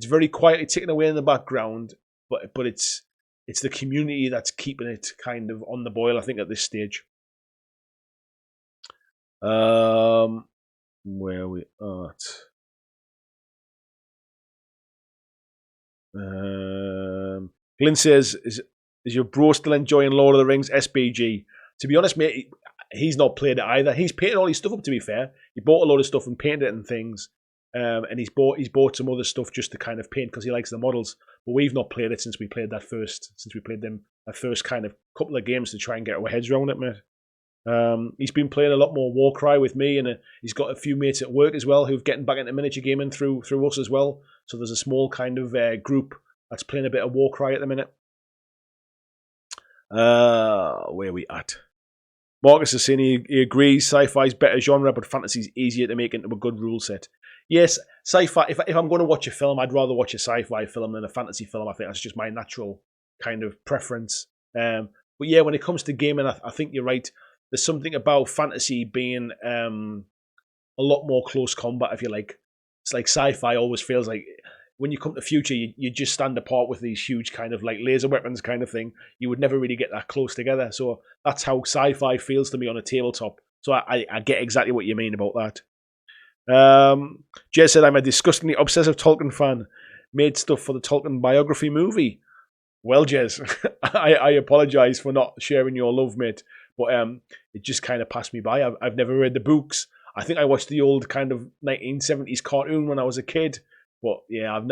very quietly ticking away in the background, but it's the community that's keeping it kind of on the boil, I think, at this stage. Where we at? Glyn says, is your bro still enjoying Lord of the Rings SBG? To be honest, mate, he's not played it either. He's painted all his stuff up, to be fair. He bought a lot of stuff and painted it and things. And he's bought some other stuff just to kind of paint because he likes the models. But we've not played it since we played that first kind of couple of games to try and get our heads around it, mate. He's been playing a lot more Warcry with me, and he's got a few mates at work as well who've getting back into miniature gaming through us as well. So there's a small kind of group that's playing a bit of Warcry at the minute. Where are we at? Marcus is saying he agrees sci-fi's better genre, but fantasy's easier to make into a good rule set. Yes, sci-fi. If I'm going to watch a film, I'd rather watch a sci-fi film than a fantasy film. I think that's just my natural kind of preference. But yeah, when it comes to gaming, I think you're right. There's something about fantasy being a lot more close combat, if you like. It's like sci-fi always feels like when you come to future, you just stand apart with these huge kind of like laser weapons kind of thing. You would never really get that close together. So that's how sci-fi feels to me on a tabletop. So I get exactly what you mean about that. Jez said, I'm a disgustingly obsessive Tolkien fan. Made stuff for the Tolkien biography movie. Well, Jez, I apologise for not sharing your love, mate. But it just kind of passed me by. I've never read the books. I think I watched the old kind of 1970s cartoon when I was a kid. But yeah, I've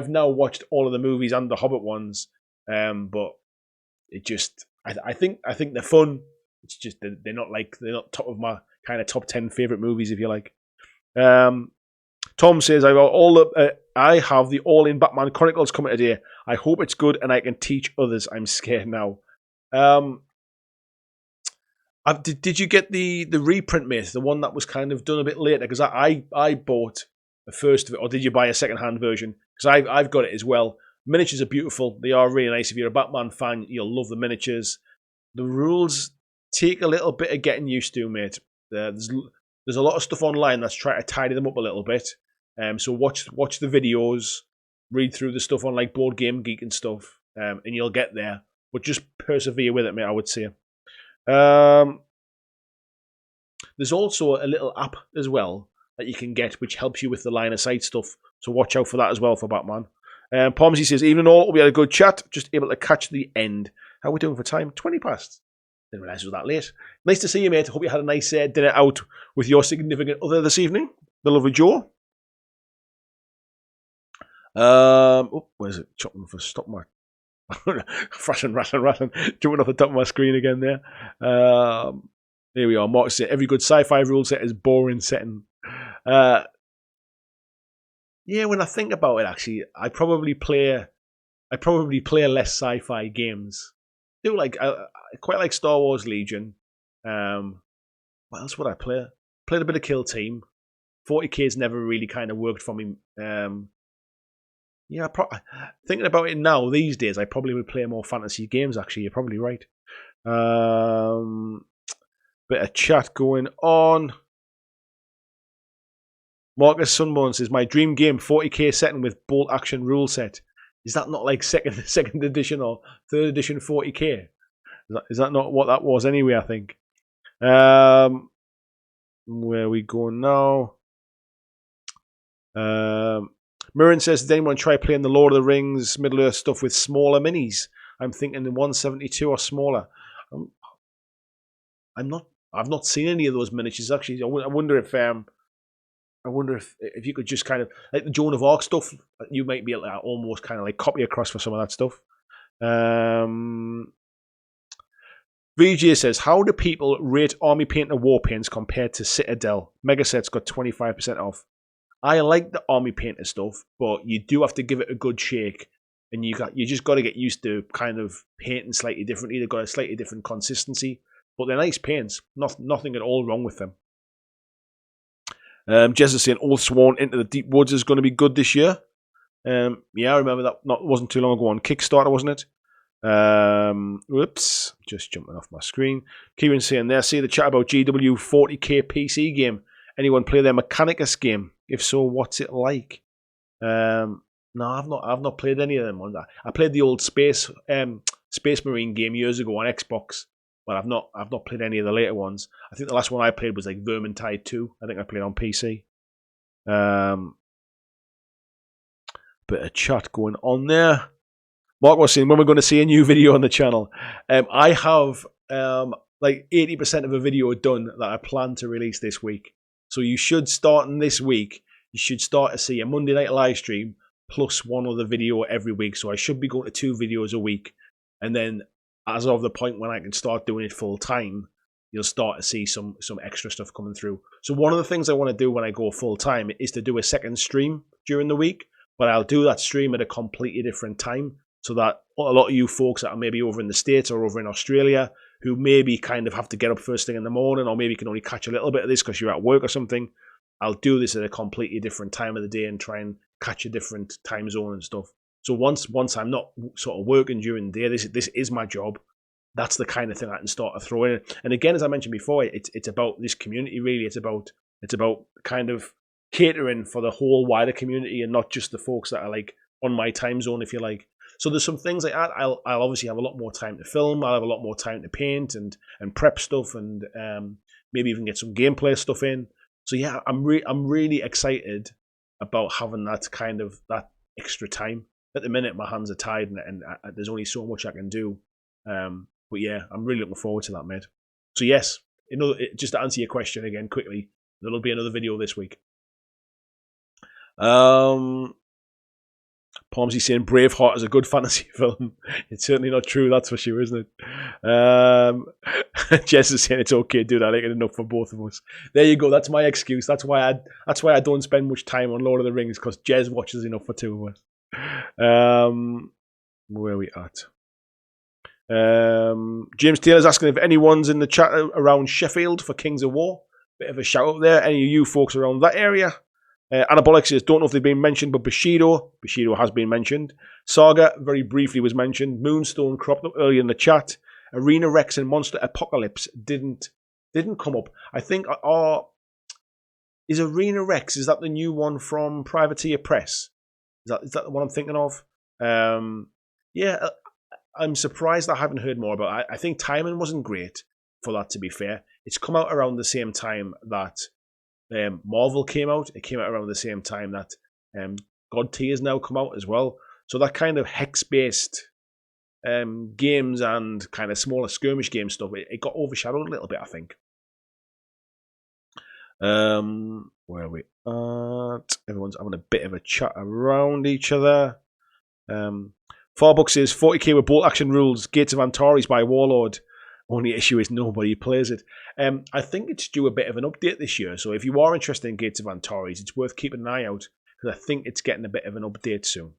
now watched all of the movies and the Hobbit ones. But it just, I think they're fun. It's just they're not top of my kind of top 10 favorite movies, if you like. Tom says, I have the All in Batman Chronicles coming today. I hope it's good and I can teach others. I'm scared now. Did you get the reprint, mate? The one that was kind of done a bit later? Because I bought the first of it, or did you buy a second-hand version? Because I've got it as well. Miniatures are beautiful. They are really nice. If you're a Batman fan, you'll love the miniatures. The rules take a little bit of getting used to, mate. There's a lot of stuff online that's trying to tidy them up a little bit. So watch the videos, read through the stuff on like Board Game Geek and stuff, and you'll get there. But just persevere with it, mate, I would say. There's also a little app as well that you can get which helps you with the line of sight stuff. So watch out for that as well for Batman. Pomsy says, evening all, we had a good chat, just able to catch the end. How are we doing for time? 20 past. Didn't realise it was that late. Nice to see you, mate. Hope you had a nice dinner out with your significant other this evening. The lovely Joe. Where's it? Chopping for stop my rattling. Jumping off the top of my screen again there. Here we are. Mark said, every good sci-fi rule set is boring setting. Yeah, when I think about it, actually, I probably play less sci-fi games. I quite like Star Wars Legion. What else would I play? Played a bit of Kill Team. 40k's never really kind of worked for me. Yeah, thinking about it now, these days, I probably would play more fantasy games, actually. You're probably right. Bit of chat going on. Marcus Sunborn says, my dream game, 40k setting with bolt action rule set. Is that not like second edition or third edition 40k? Is that not what that was anyway, I think? Where are we going now? Mirren says, did anyone try playing the Lord of the Rings, Middle Earth stuff with smaller minis? I'm thinking the 172 or smaller. I've not seen any of those miniatures actually. I wonder if you could just kind of like the Joan of Arc stuff, you might be able to almost kind of like copy across for some of that stuff. VJ says, how do people rate Army Painter war paints compared to Citadel? Megaset's got 25% off. I like the Army Painter stuff, but you do have to give it a good shake, and you just got to get used to kind of painting slightly differently. They've got a slightly different consistency, but they're nice paints. Nothing at all wrong with them. Jez is saying Old Sworn Into the Deep Woods is going to be good this year. Yeah, I remember that. Wasn't too long ago on Kickstarter, wasn't it? Whoops, just jumping off my screen. Kieran saying there, see the chat about GW 40k PC game. Anyone play their Mechanicus game? If so, what's it like? No, I've not played any of them on that. I played the old Space Marine game years ago on Xbox, but I've not played any of the later ones. I think the last one I played was like Vermintide 2. I think I played on PC. Bit of chat going on there. Mark was saying, when we're going to see a new video on the channel. I have like 80% of a video done that I plan to release this week. So you should start this week. You should start to see a Monday night live stream plus one other video every week. So I should be going to 2 videos a week. And then as of the point when I can start doing it full time, you'll start to see some extra stuff coming through. So one of the things I want to do when I go full time is to do a second stream during the week. But I'll do that stream at a completely different time, so that a lot of you folks that are maybe over in the States or over in Australia who maybe kind of have to get up first thing in the morning, or maybe can only catch a little bit of this because you're at work or something, I'll do this at a completely different time of the day and try and catch a different time zone and stuff. So once I'm not sort of working during the day, this is my job. That's the kind of thing I can start to throw in. And again, as I mentioned before, it's about this community really. It's about kind of catering for the whole wider community and not just the folks that are like on my time zone, if you like. So there's some things like that. I'll obviously have a lot more time to film. I'll have a lot more time to paint and prep stuff and maybe even get some gameplay stuff in. So yeah, I'm really excited about having that extra time. At the minute, my hands are tied and there's only so much I can do. But yeah, I'm really looking forward to that, mate. So yes, just to answer your question again quickly, there'll be another video this week. Palmsy saying Braveheart is a good fantasy film. It's certainly not true, that's for sure, isn't it? Jess is saying it's okay, dude. I like it enough for both of us. There you go. That's my excuse. That's why I don't spend much time on Lord of the Rings, because Jez watches enough for two of us. Where are we at? James Taylor's asking if anyone's in the chat around Sheffield for Kings of War. Bit of a shout out there. Any of you folks around that area? Anabolic says, don't know if they've been mentioned, but Bushido has been mentioned. Saga very briefly was mentioned. Moonstone cropped up earlier in the chat. Arena Rex and Monster Apocalypse didn't come up. I think is Arena Rex, is that the new one from Privateer Press? Is that the one I'm thinking of? Yeah, I'm surprised I haven't heard more about it. I think timing wasn't great for that, to be fair. It's come out around the same time that Marvel came out. It came out around the same time that God Tier has now come out as well. So that kind of hex-based games and kind of smaller skirmish game stuff, it got overshadowed a little bit, I think. Where are we at? Everyone's having a bit of a chat around each other. Farbuck says 40k with bolt action rules, Gates of Antares by Warlord. Only issue is nobody plays it. I think it's due a bit of an update this year, so if you are interested in Gates of Antares, it's worth keeping an eye out, because I think it's getting a bit of an update soon.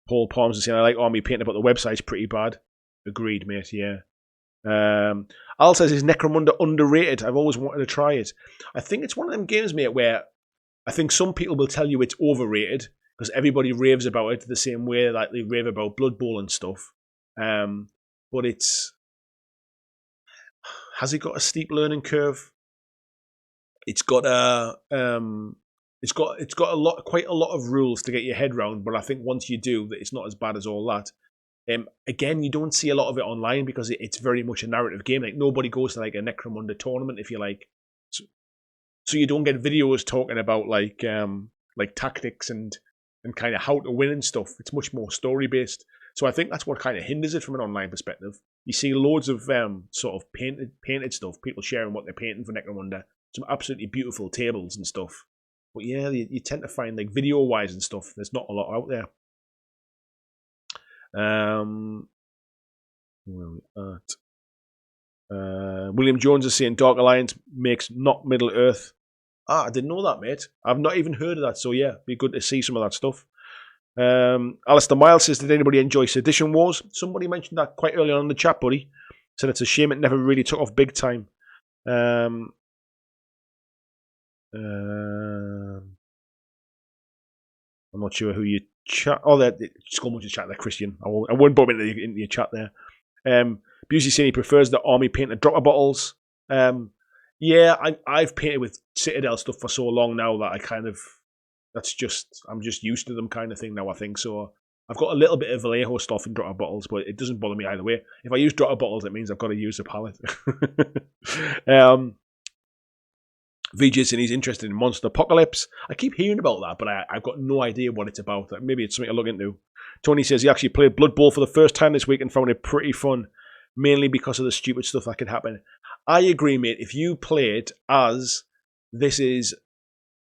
Paul Palms is saying, I like Army painting, but the website's pretty bad. Agreed, mate, yeah. Al says, is Necromunda underrated? I've always wanted to try it. I think it's one of them games, mate, where I think some people will tell you it's overrated, because everybody raves about it the same way like they rave about Blood Bowl and stuff. But has it got a steep learning curve? It's got quite a lot of rules to get your head around, but I think once you do, that it's not as bad as all that. Again, you don't see a lot of it online because it's very much a narrative game. Like nobody goes to like a Necromunda tournament, if you like. So you don't get videos talking about like tactics and kind of how to win and stuff. It's much more story based. So I think that's what kind of hinders it from an online perspective. You see loads of sort of painted stuff, people sharing what they're painting for Necromunda. Some absolutely beautiful tables and stuff. But yeah, you tend to find like video wise and stuff, there's not a lot out there. Where are we at? William Jones is saying Dark Alliance makes not Middle Earth. I didn't know that, mate. I've not even heard of that, so yeah, be good to see some of that stuff. Alistair Miles says, did anybody enjoy Sedition Wars? Somebody mentioned that quite early on in the chat, buddy. Said it's a shame it never really took off big time. I'm not sure who you chat. Oh, just go much to chat there, Christian. I won't bump into your chat there. Busey saying he prefers the army painted dropper bottles. Yeah, I've painted with Citadel stuff for so long now that I'm just used to them kind of thing now, I think. So I've got a little bit of Vallejo stuff in dropper bottles, but it doesn't bother me either way. If I use dropper bottles, it means I've got to use a palette. VJ saying he's interested in Monster Apocalypse. I keep hearing about that, but I've got no idea what it's about. Maybe it's something to look into. Tony says he actually played Blood Bowl for the first time this week and found it pretty fun, mainly because of the stupid stuff that could happen. I agree, mate. If you played as this is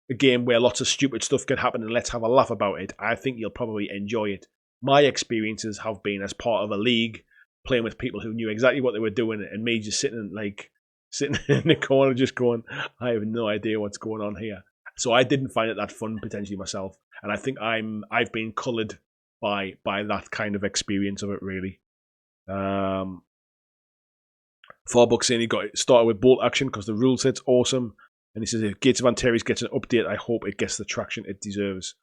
a game where lots of stupid stuff can happen and let's have a laugh about it, I think you'll probably enjoy it. My experiences have been as part of a league, playing with people who knew exactly what they were doing, and me just sitting in the corner just going, I have no idea what's going on here. So I didn't find it that fun potentially myself, and I think I've been coloured by that kind of experience of it, really. $4 saying he got it started with bolt action because the rule set's awesome. And he says if Gates of Antares gets an update, I hope it gets the traction it deserves.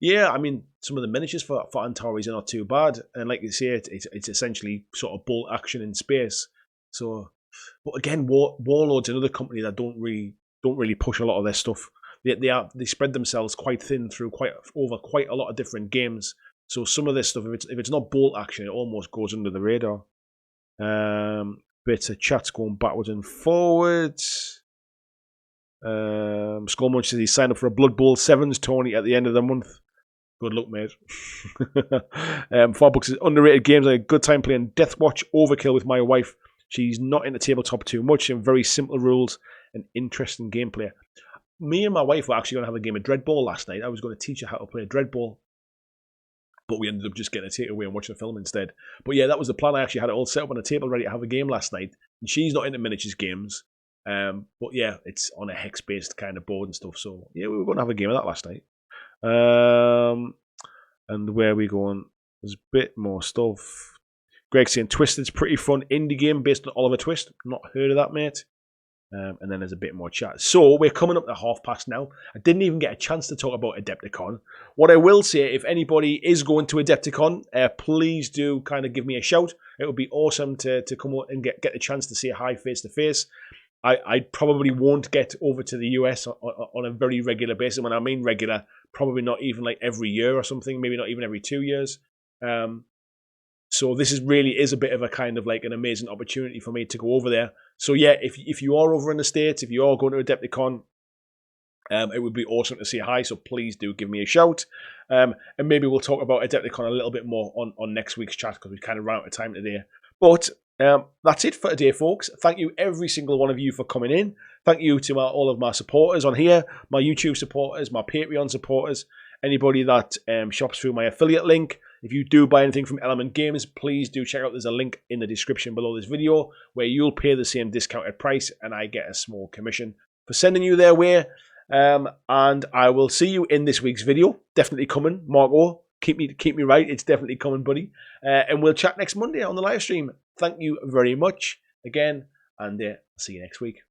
Yeah, I mean, some of the miniatures for Antares are not too bad. And like you say, it's essentially sort of bolt action in space. So, but again, Warlord's another company that don't really push a lot of their stuff. They spread themselves quite thin through over quite a lot of different games. So some of this stuff, if it's not bolt action, it almost goes under the radar. Bits of chats going backwards and forwards. Skullmunch says he signed up for a Blood Bowl 7s tourney at the end of the month. Good luck, mate. $4 is underrated games. I had a good time playing Deathwatch Overkill with my wife. She's not into tabletop too much and very simple rules and interesting gameplay. Me and my wife were actually going to have a game of Dreadball last night. I was going to teach her how to play Dreadball, but we ended up just getting a takeaway and watching a film instead. But yeah, that was the plan. I actually had it all set up on a table ready to have a game last night. And she's not into miniatures games. But yeah, it's on a hex-based kind of board and stuff. So yeah, we were going to have a game of that last night. And where are we going? There's a bit more stuff. Greg saying Twisted's pretty fun indie game based on Oliver Twist. Not heard of that, mate. And then there's a bit more chat. So we're coming up to 1:30 now. I didn't even get a chance to talk about Adepticon. What I will say, if anybody is going to Adepticon, please do kind of give me a shout. It would be awesome to come out and get the chance to say hi face to face. I probably won't get over to the US on a very regular basis. When I mean regular, probably not even like every year or something, maybe not even every 2 years. So this really is a bit of a kind of like an amazing opportunity for me to go over there. So yeah, if you are over in the States, if you are going to Adepticon, it would be awesome to say hi. So please do give me a shout. And maybe we'll talk about Adepticon a little bit more on next week's chat because we kind of ran out of time today. But that's it for today, folks. Thank you, every single one of you, for coming in. Thank you to all of my supporters on here, my YouTube supporters, my Patreon supporters, anybody that shops through my affiliate link. If you do buy anything from Element Games, please do check out. There's a link in the description below this video where you'll pay the same discounted price and I get a small commission for sending you their way. And I will see you in this week's video. Definitely coming, Marco. Keep me right. It's definitely coming, buddy. And we'll chat next Monday on the live stream. Thank you very much again, and I'll see you next week.